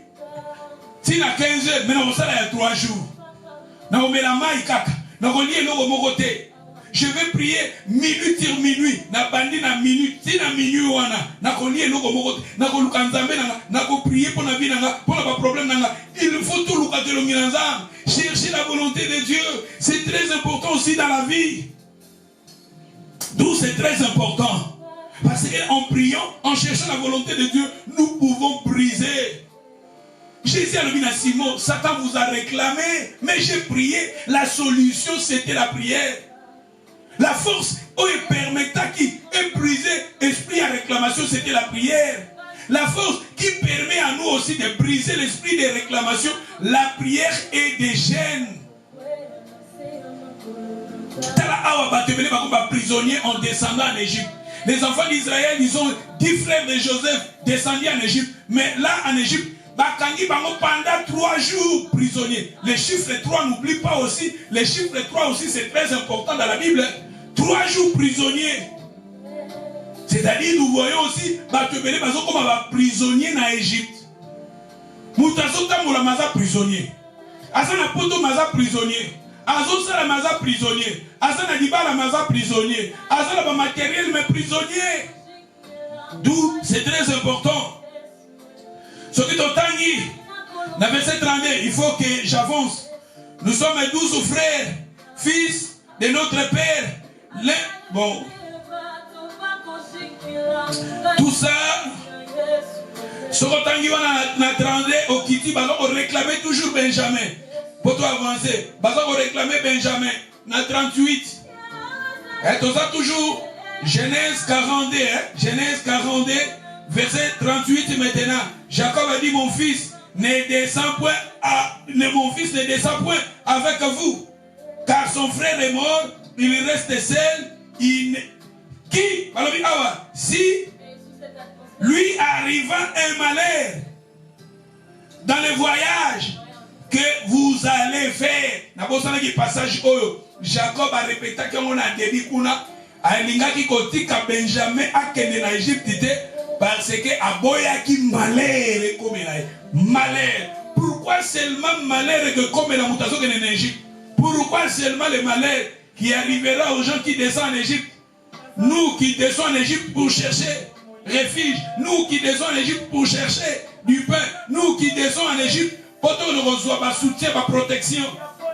tu n'as 15h, mais on s'en a 3 jours. Je vais prier minuit sur minuit. Na bandi na minuit, si na minuit wana, na kolie loko mokote, na kolukanzambe nanga, na ko prier pour na vie nanga, pour na problème nanga. Il faut tout lukatelo milanza. Chercher la volonté de Dieu, c'est très important aussi dans la vie. D'où c'est très important. Parce qu'en priant, en cherchant la volonté de Dieu, nous pouvons briser. Jésus a dit à Simon, Satan vous a réclamé, mais j'ai prié. La solution, c'était la prière. La force qui permettait qui est brisé, esprit à réclamation, c'était la prière. La force qui permet à nous aussi de briser l'esprit de réclamation, la prière et des gênes. Prisonniers en descendant en Égypte. Les enfants d'Israël, ils ont 10 frères de Joseph descendus en Égypte. Mais là, en Égypte, pendant 3 jours prisonniers. Les chiffres 3, n'oublie pas aussi. Les chiffres 3 aussi, c'est très important dans la Bible. 3 jours prisonniers. C'est-à-dire, nous voyons aussi, comme un prisonnier en Égypte. Moutazotam ou la maza prisonnier. Asana poto maza prisonnier. Azosa la maza prisonnier. Asana diba la maza prisonnier. Asana ba matériel mais prisonnier. D'où c'est très important. Ce qui t'entendit, dans le verset 32, il faut que j'avance. Nous sommes 12 frères, fils de notre Père. Bon. Tout ça, ce qui on 32 au Kiti, on réclamait toujours Benjamin. Pour toi avancer, on réclamait Benjamin. Dans 38. Et tout ça toujours, Genèse 42, Genèse 42, verset 38 maintenant. Jacob a dit, mon fils ne descend point avec vous, car son frère est mort, il reste seul. Si lui arriva un malheur dans le voyage que vous allez faire, Jacob a répété qu'on a dit que Benjamin a quitté l'Égypte parce que aboyaki malheur comme malheur. Pourquoi seulement malheur que comme la mutation en Égypte? Pourquoi seulement le malheur qui arrivera aux gens qui descendent en Égypte? Nous qui descendons en Égypte pour chercher refuge. Nous qui descendons en Égypte pour chercher du pain. Nous qui descendons en Égypte pour nous reçoit soutien, protection.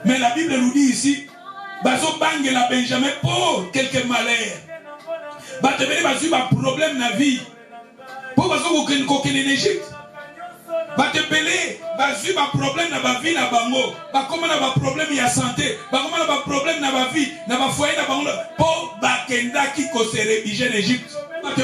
Mais la Bible nous dit ici, bazo bangue la Benjamin pour quelques malheurs. Bazo ba problème na vie. Pour bazo koken en Égypte. Bazo bazo ba problème na ba vie na bango. Ba comment na ba problème ya santé. Ba comment na ba problème na ba vie, na ba foyer na bango. Pour bakenda ki ko se réfugier en Égypte. Bazo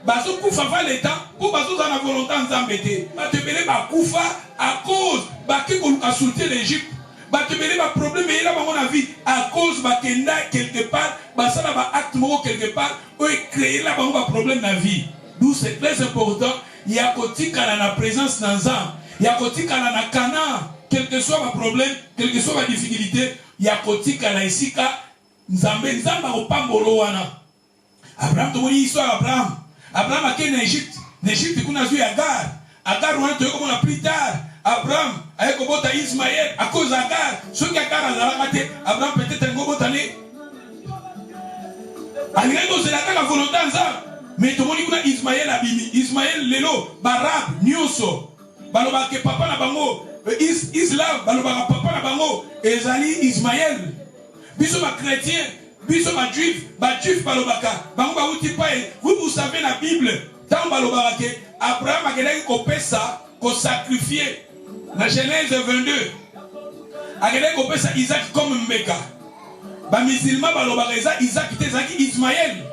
bazo kufa va l'état pour bazo za na volonté nzambete. Bazo ba kufa à cause ba ki ko soutien l'Égypte. Batebele ba problème et là dans la vie à cause bakenda quelque part basala ba acte moko quelque part ou créer là ba problème dans la vie. D'où c'est très important il y a kotika na présence dans ça il y a kotika na kana quel que soit ma problème quelle que soit ma difficulté il y a kotika na isika nzambe ko pambolo wana. Abraham to moni histoire Abraham a en Égypte kuna zu Agar wana to comme on a plus tard Abraham avec Obota Ismaël à cause d'Agar. Ceux qui Agar a raté, Abraham peut-être un gros année. Algérie c'est la volonté en ça. Mais tout le monde dit Ismaël abimi. Ismaël lelo barab nyonso. Baloba ke papa na bango Islam baloba papa na bango ezali Ismaël. Biso ba chrétien, biso ba juif baloba ka. Bango ba uti pa vous savez la Bible. Tant baloba ke Abraham a gagné ko pesa ko sacrifier. Dans Genèse 22, Agade kopé ça Isaac comme Mbeka. Ba musulman balobaka Isaac tezaki Ismaël.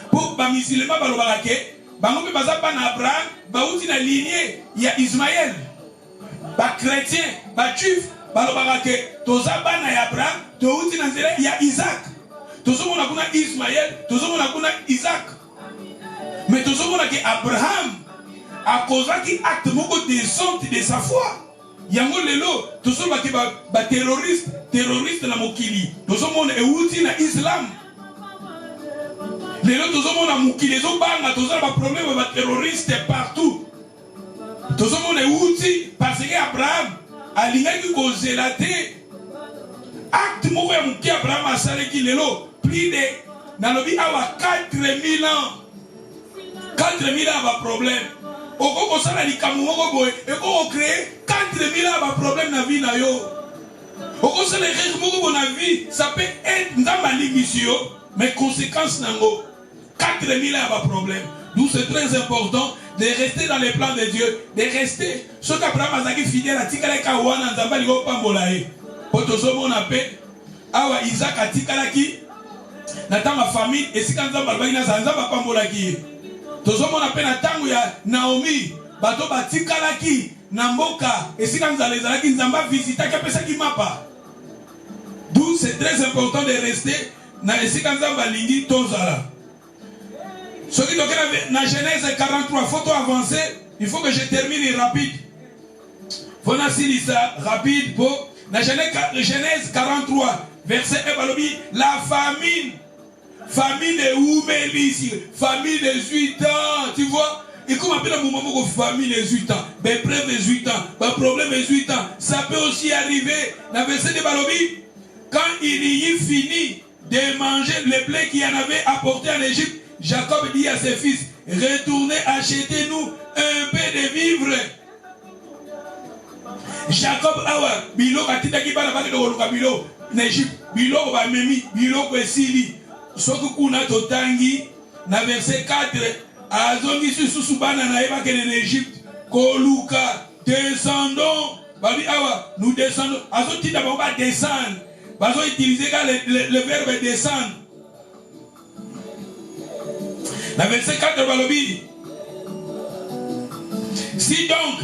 Pour ba musulman balobaka ke bango pe baza pa na Abraham, ba uti na lignée ya Ismaël. Ba chrétien, ba juif balobaka ke toza ba na Abraham, to uti na nzela ya Isaac. Tozo mona kuna Ismaël, tozo mona kuna Isaac. Mais tozo mona ke Abraham a cause qui acte moko descente de sa foi. Yango lelo tozo ba terroriste na mokili. Tozo mona euti na Islam. Lelo tozo mona mokili zo banga tozo ba problème ba terroriste partout. Tozo mona euti parce que Abraham alingaki ko zelater acte moko ya moki Abraham asaleki lelo plus de nalobi awa 4000 ans. 4000 ans ba problème. Oko kosala likamu moko boye eko créer 4000 ans ba problème na vie na yo. Oko sala règle moko bo na vie, ça peut être nzamba limisio mais conséquence nango 4000 ans ba problème. D'où c'est très important de rester dans les plans de Dieu, de rester ce qu'Abraham azaki fidèle à tikala ka wana nzamba liko pambola e. Poto somo na pe awa Isaac atikala ki na tama famille esika nzamba bali na nzamba pambola ki. Tozomona pe na tango ya Naomi bato batikalaki na mboka esika nzala ezalaki nzamba visitaki apesaki mapa. D'où c'est très important de rester na esika nzamba lingi tozala. Ce qui toke na Genèse 43, faut avancer, il faut que je termine rapide. Faut nasili ça rapide pour na Genèse 43 verset 1 balobi la famille de Oumélis, famille de 18 ans, tu vois. Et comme appelle un moment pour famille de 18 ans, ben près de 18 ans, ben problème de 18 ans, ça peut aussi arriver. Dans le verset de Balobi, quand il y fini de manger les plaies qu'il en avait apporté en Égypte, Jacob dit à ses fils, retournez, achetez-nous un peu de vivres. Jacob awa, bilo katitaki bana baki doko bilo, en Égypte, bilo ba memi, bilo ko esili. Soki kuna totangi na verset 4 azongi susu bana na eba kene en Égypte koluka descendons babi awa nous descendons azoti d'abord ba descendre bazo utiliser le verbe descendre na verset 4 balobi si donc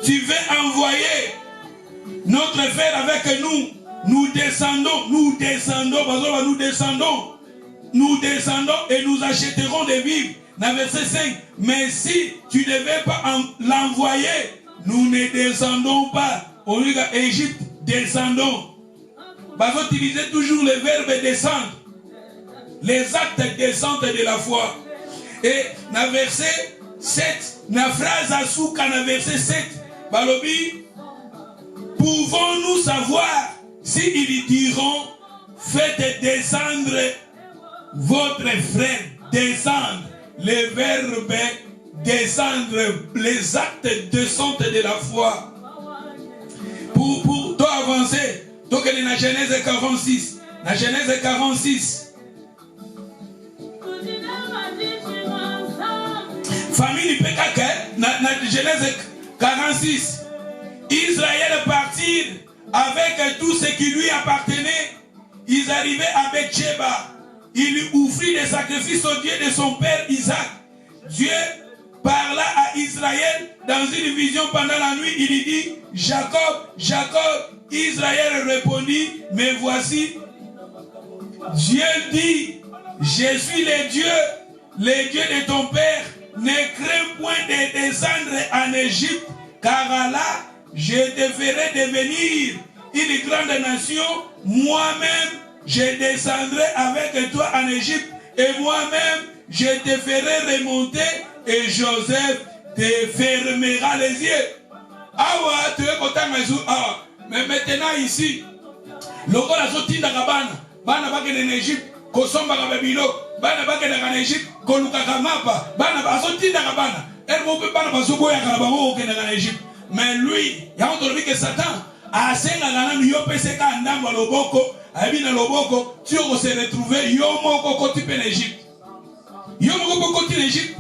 tu veux envoyer notre frère avec nous descendons et nous achèterons des vivres. Dans le verset 5, mais si tu ne veux pas l'envoyer, nous ne descendons pas. Au lieu d'Égypte, descendons. Vous utilisez toujours le verbe descendre. Les actes de descente de la foi. Et dans le verset 7, dans la phrase à Souka, dans le verset 7, Balobi, pouvons-nous savoir s'ils diront, faites descendre votre frère, descendre. le verbe descendre, les actes descente de la foi. Pour toi avancer, donc elle est dans Genèse 46. Dans Genèse 46. Famille PKK, dans Genèse 46. Israël partit avec tout ce qui lui appartenait. Ils arrivaient à Bethsheba. Il lui offrit des sacrifices au Dieu de son père Isaac. Dieu parla à Israël dans une vision pendant la nuit. Il lui dit, Jacob, Jacob. Israël répondit, mais voici. Dieu dit, je suis le Dieu de ton père. Ne crains point de descendre en Égypte, car là, je te ferai devenir une grande nation. Moi-même, je descendrai avec toi en Égypte, et moi-même, je te ferai remonter, et Joseph te fermera les yeux. Awa, tu es content, mais maintenant ici, le roi a sorti de la cabane, bana bakene en Égypte, kosomba kababilo, bana bakene en Égypte, kolukaka mapa, bana sorti de la cabane, elle m'a pas basoboya kanabamo en Égypte. Mais lui, il a entendu que Satan a senga gana yo peseka ndamba loboko, abina loboko, tu vas se retrouver yo moko koti pe l'Égypte. Yo moko koti l'Égypte.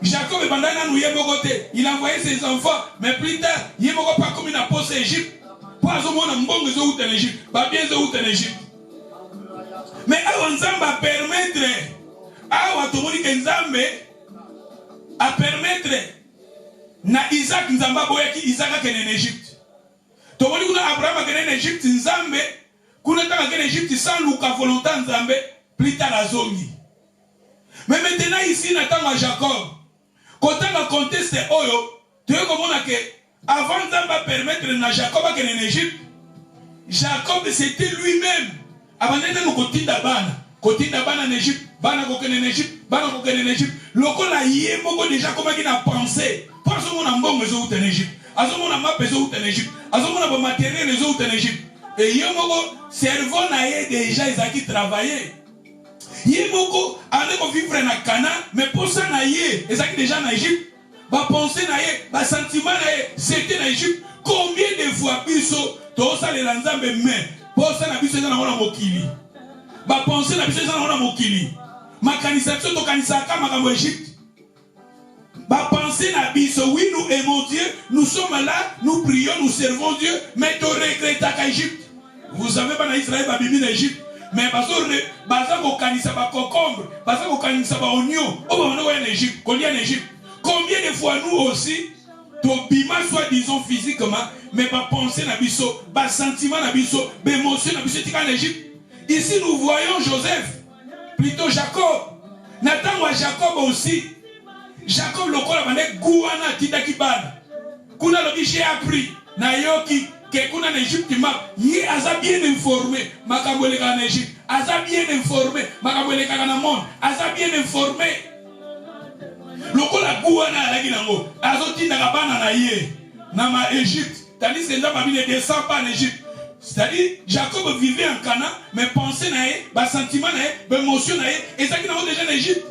Jacob et bandana nous yebo côté, il a envoyé ses enfants, mais plus tard, yebo pas comme une apôtre Égypte. Pour azomona mbongo zo out en Égypte, ba bien zo out en Égypte. Mais awa nzamba permettre, awa tomoni ke nzambe a permettre na Isaac nzamba boyaki Isaac kene en Égypte. Tomoni kuna Abraham kene en Égypte nzambe, kuna taka kene en Égypte sans luka volonté nzambe, plus tard azongi. Mais maintenant ici natanga Jacob. Quand on a contesté Oyo, tu veux comprendre que avant nzamba permettre na Jacob kene en Égypte, Jacob c'était lui-même. Abandonné nous kotinda bana en Égypte, bana kokene en Égypte, bana kokene en Égypte. Lokola yé moko déjà comment il a pensé. Parce qu'on a un bon réseau en Égypte, on a ma réseau en Égypte, on a un matériel réseau en Égypte. Et yémoko cerveau naïe déjà ils a qui travailler. Yémoko allait vivre na Cana, mais pour ça naïe ils a qui déjà en Égypte. Ba pensée naïe, ba sentiment naïe, c'était en Égypte. Combien de fois biso to ça les lanzambe mais pour ça na biso na wana mokili. Ba pensée na biso na wana mokili. Makanisation to kanisa kama kama Égypte. Bah pensez na biso, oui nous aimons Dieu, nous sommes là, nous prions, nous servons Dieu, mais tu regrettes à Égypte. Vous savez pas na Israël va bibi en Égypte, mais parce que kanisa ba concombre, parce que kanisa ba oignon, on va en Égypte, qu'on y en Égypte. Combien de fois nous aussi, to bima soit disons physiquement, mais pas penser na biso, pas sentiment na biso, pas émotion na biso en Égypte. Ici nous voyons Joseph, plutôt Jacob. Nathan ou Jacob aussi. Jacob le kola bande gouana titaki bana. Kuna lobi j'ai appris na yoki que kuna en Égypte ma yi aza bien informé makabole en Égypte. Aza bien informé makabole kana monde. Aza bien informé. Le kola gouana la ginango. Azo tinda bana na ye na ma Égypte. Tandis que Nzamba ne descend pas en Égypte. C'est-à-dire Jacob vivait en Canaan mais pensait na ye, ba sentiment na ye, ba émotion na ye et ça qui n'a déjà en Égypte.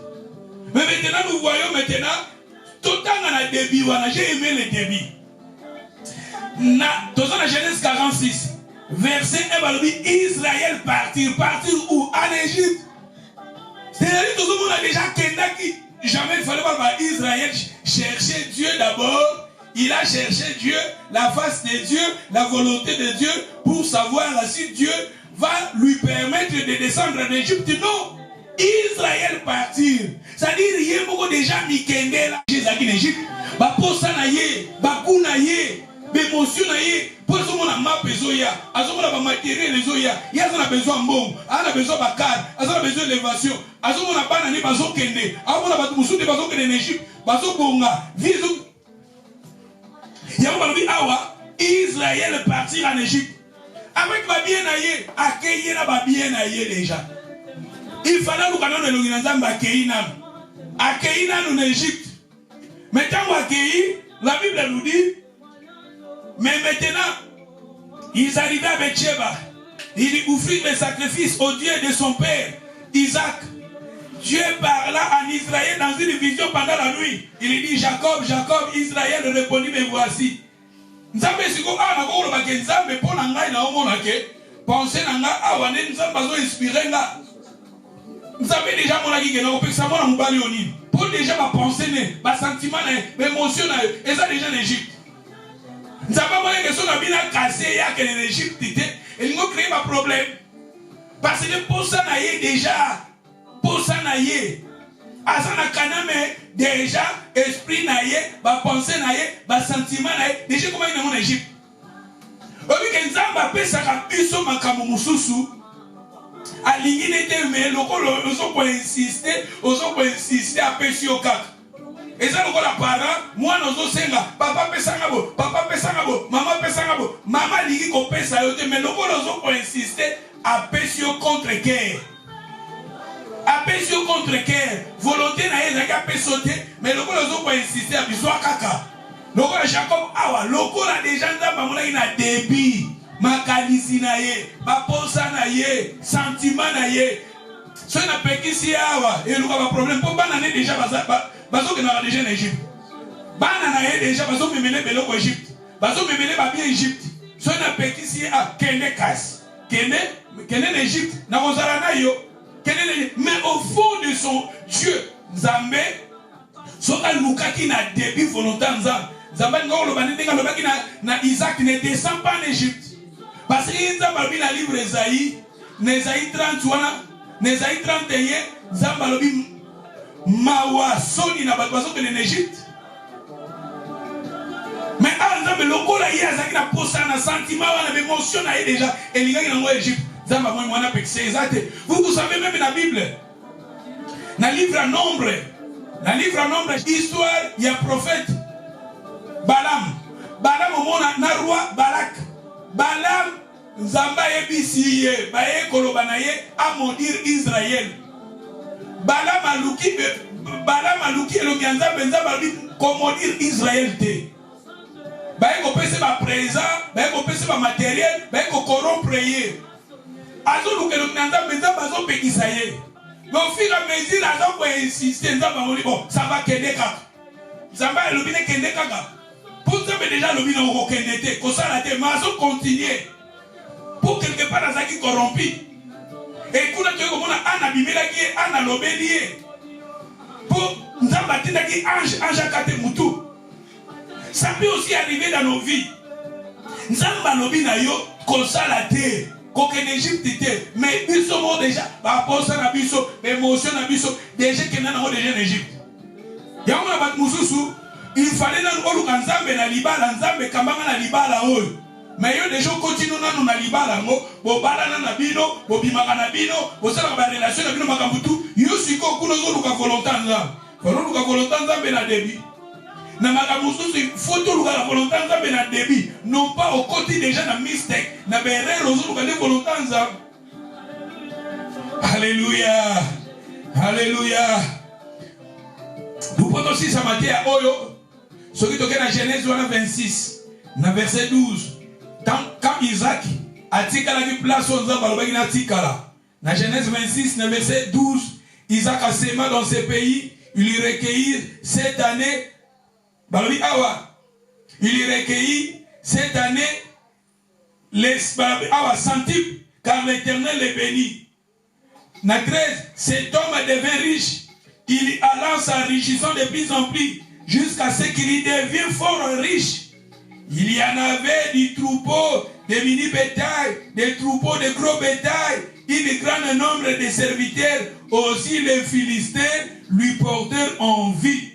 Mais maintenant, nous voyons maintenant, tout le temps dans le début, j'ai aimé le début. Dans la Genèse 46, verset 1, Israël partir où? En Égypte. C'est-à-dire que tout le monde a déjà Kendaki. Jamais il fallait pas Israël chercher Dieu d'abord. Il a cherché Dieu, la face de Dieu, la volonté de Dieu, pour savoir si Dieu va lui permettre de descendre en Égypte. Non. Israël partir. C'est-à-dire, il y a beaucoup déjà Mikende là, Jésus en Égypte. Ba posa na ye, ba kuna ye, ba émotion na ye. Pour ce monde a ma besoin ya, a ce monde a matériel les oya. Il y a besoin bon, a besoin bakar, a besoin d'élévation. A ce monde a pas nani bazo kende, a monde a pas musu de bazo kende en Égypte, bazo bonga, viso. Il y a un babi awa, Israël partir en Égypte. Avec ba bien na ye, accueillir la ba bien na ye déjà. Il fallait nous connaître le Nzambe accueillir en Égypte. Mais quand on accueillit, la Bible nous dit, mais maintenant, ils arrivaient à Bethsheba. Il offrit le sacrifice au Dieu de son père, Isaac. Dieu parla en Israël dans une vision pendant la nuit. Il dit Jacob, Jacob, Israël répondit, mais voici. Nzambe siko a na ko ba ke nzambe pona ngai na omona ke penser na nga awane nzambe azo inspirer nga. Nzambe déjà mona ki ke na ko pesa mona mubali oni. Pour déjà ba penser ne, ba sentiment ne, ba émotion na, et ça déjà en Égypte. Nzambe mona ke so na bina cassé ya ke en Égypte té, il ngo créer ba problème. Parce que pour ça na yé déjà, pour ça na yé. Asana kaname déjà esprit naïe, ba pensée naïe, ba sentiment naïe, déjà comment il est en Égypte. Obi kenzamba pesa kabiso makamu mususu. Alingi nete me lokolo ozo ko insister à pesi okaka. Et ça lokola para, moi nozo senga, papa pesa ngabo, maman pesa ngabo, mama lingi ko pesa yote me lokolo ozo ko insister à pesi contre guerre. Appécieux contre cœur, volonté na yé zaka pesote, mais le ko lozo insister à biso kaka. Le ko Jacob awa, le ko la déjà nzamba mona ina débit, makalisi na yé, ba posa na yé, sentiment na yé. So na pekisi awa, et le ko ba problème pour bana né déjà bazo que na déjà en Égypte. Bana na yé déjà bazo memele beloko Égypte. Bazo memele ba bien Égypte. So na pekisi a kene kas. Kene en Égypte, na kozala na yo. Mais au fond de son Dieu, Nzambe, soka lukaki na début volontaire Nzambe. Nzambe ngolo banenga lobaki na Isaac ne descend pas en Égypte. Parce que Nzambe bi na livre Esaïe, Esaïe 30 wana, Esaïe 31, Nzambe lobi mawa soni na bato bazo en Égypte. Mais Nzambe lokola ye azaki na posa na sentiment wana émotion na ye déjà elingaki na ngo Égypte. Vous savez même la Bible, dans le livre à nombre, histoire, il y a prophète Balaam au monde, na roi Balak. Balaam, Zamba ebisiye, baye kolobanaye, a maudire Israël. Balaam aluki, le Ganza Benza maudire Israël te. Baye kopese ba présent, baye kopese ba matériel, baye corrompre. Azo que le Nzambe bazo pekisa ye. Mais au fur et à mesure azo ko insister Nzambe ngoli bon ça va kende kaka. Nzambe le bine kende kaka. Pour Nzambe déjà le bine ko kende te ko sala te mazo continuer. Pour quelque part azaki corrompu. Et kuna to ko mona ana bimela ki ana lobeli. Pour Nzambe tindaki ange akate mutu. Ça peut aussi arriver dans nos vies. Nzambe lobina yo ko sala te. Qu'aucun Égypte était, mais ils sont déjà, par rapport à Nabiso, l'émotion Nabiso, déjà qui n'a pas déjà en Égypte. Il y a un bat Moussou, il fallait dans le Nzambe na libala, Nzambe Kambanga na libala ol. Mais il y a des gens qui continuent na libala, bo balana na bino, bo bimaka na bino, bo sala ba relation na bino makambutu, yo siko kuno zo luka volontaire Nzambe. Falo luka volontaire Nzambe na débit. Na makamususu photo luka la volonté Nzambe na débit non pas au côté déjà na mistake na berre rozo luka de volonté Nzambe. Alléluia, alléluia. Nous pouvons aussi s'amater à Oyo. Ce qui toque dans Genèse 26, na verset 12. Quand Isaac a tika la place au Nzambe alobaki na tika la. Na Genèse 26, na verset 12, Isaac a sémé dans ce pays, il y recueillit cette année. Balobi awa, il y recueillit cette année les awa centipes, car l'Éternel les bénit. Na 13, cet homme devint riche, il allant s'enrichissant de plus en plus, jusqu'à ce qu'il devienne fort riche. Il y en avait des troupeaux, des mini-bétail, des troupeaux de gros bétail, un grand nombre de serviteurs, aussi les Philistins lui portèrent envie.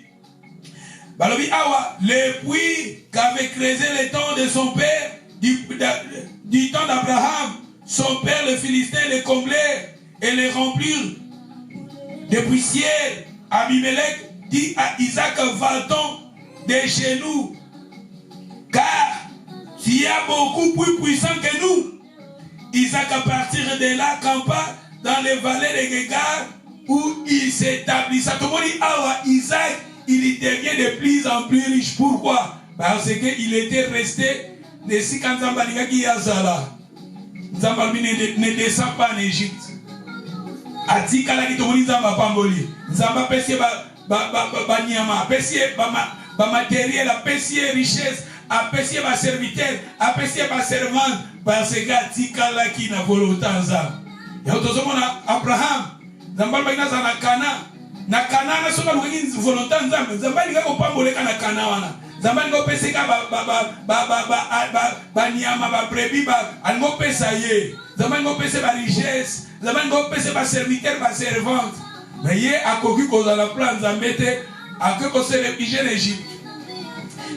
Balobi awa, les puits qu'avait creusé le temps de son père, du temps d'Abraham, son père les Philistins les comblèrent et les remplirent de poussière. Abimelech dit à Isaac, va-t'en de chez nous, car tu es beaucoup plus puissant que nous. Isaac, à partir de là, campa dans les vallées de Gégar, où il s'établissa. Tout le monde dit, awa, Isaac, il devient de plus en plus riche. Pourquoi? Parce qu'il était resté de si quand Nzambalika qui Yazala. Nzambalbi ne descend pas en Égypte. Atikala ki tomoni nzamba pamboli. Nzamba pesie ba nyama, pesie ba matériel, pesie richesse, pesie ba serviteur, pesie ba servante, parce que atikala ki na volonté nzamba. Ya tozomona Abraham, nzamba ba inaza na Kana. Na Kana na soka luki volonté nzamba, nzamba linga ko pamboleka na Kana wana. Nzamba linga peseka ba nyama ba brebi ba alingo pesa ye. Nzamba linga pesa ba richesse, nzamba linga pesa ba serviteur ba servante. Mais ye akoki kozala plan nzambe te, akoki ko se réfugier en Égypte.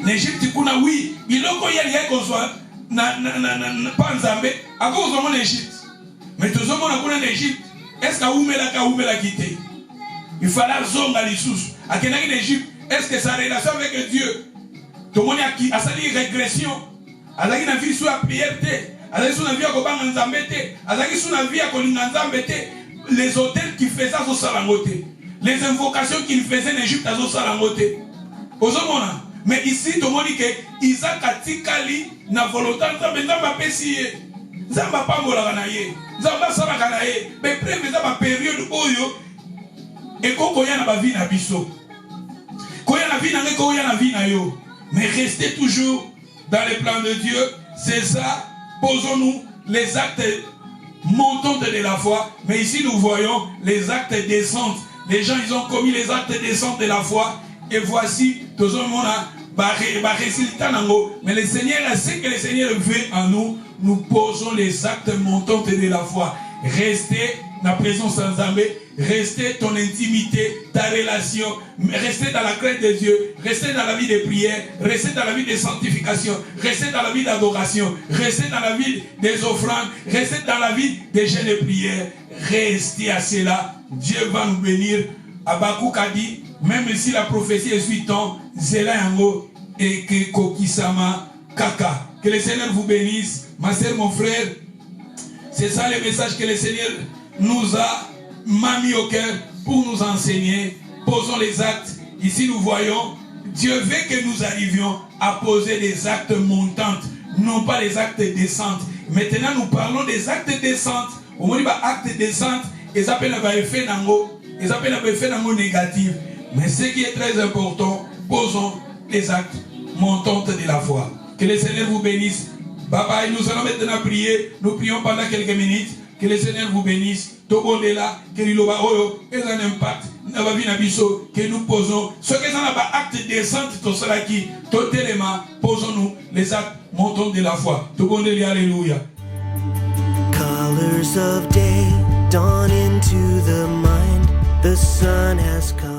En Égypte kuna oui, biloko yeli ye kozwa na pa nzambe, akoki kozwa en Égypte. Mais tozomona kuna en Égypte, est-ce que umela kite? Il fallait zonga lisusu. Akenaki en Égypte, est-ce que sa relation avec Dieu? Tout le monde a sali régression. Azaki na vie sous la prière te. Azaki sous la vie à kobanga nzambe te. Azaki sous la vie à kolinga nzambe te. Les hôtels qu'il faisait à Salangote, les invocations qu'il faisait en Égypte à Salangote. Ozomona. Mais ici, tout le monde dit que Isaac a tikali na volonté nzambe nzamba pesiye. Nzamba pambola kanaye. Nzamba sala kanaye. Mais prévu nzamba période oyo et kokoya na ba vie na biso. Koya na vie na nge koya na vie na yo. Mais restez toujours dans les plans de Dieu. C'est ça. Posons-nous les actes montants de la foi. Mais ici, nous voyons les actes descentes. Les gens, ils ont commis les actes descentes de la foi. Et voici, tout le monde a résultat. Mais le Seigneur, ce que le Seigneur veut en nous, nous posons les actes montants de la foi. Restez dans la présence sans Zambé. Restez ton intimité, ta relation, restez dans la crainte de Dieu, restez dans la vie de prière, restez dans la vie de sanctification, restez dans la vie d'adoration, restez dans la vie des offrandes, restez dans la vie des jeûnes et prières. Restez à cela, Dieu va nous bénir. Habakkuk a dit, même si la prophétie est suite temps, Zela Yango et que Kokisama Kaka. Que le Seigneur vous bénisse, ma soeur, mon frère. C'est ça le message que le Seigneur nous a mis au cœur pour nous enseigner. Posons les actes. Ici nous voyons, Dieu veut que nous arrivions à poser des actes montants, non pas les actes descentes. Maintenant nous parlons des actes descentes. Au moins, actes descentes, ils appellent un effet nango, ils appellent un effet nango négatif. Mais ce qui est très important, posons les actes montants de la foi. Que le Seigneur vous bénisse. Bye bye, nous allons maintenant prier. Nous prions pendant quelques minutes. Que le Seigneur vous bénisse. Tobondela, que l'Iloba Oyo, et un impact, que nous posons. Ce que nous avons acte descente, tout cela qui, totalement, posons-nous les actes montants de la foi. Tobondela, alléluia. Colors of day dawn into the mind. The sun has come.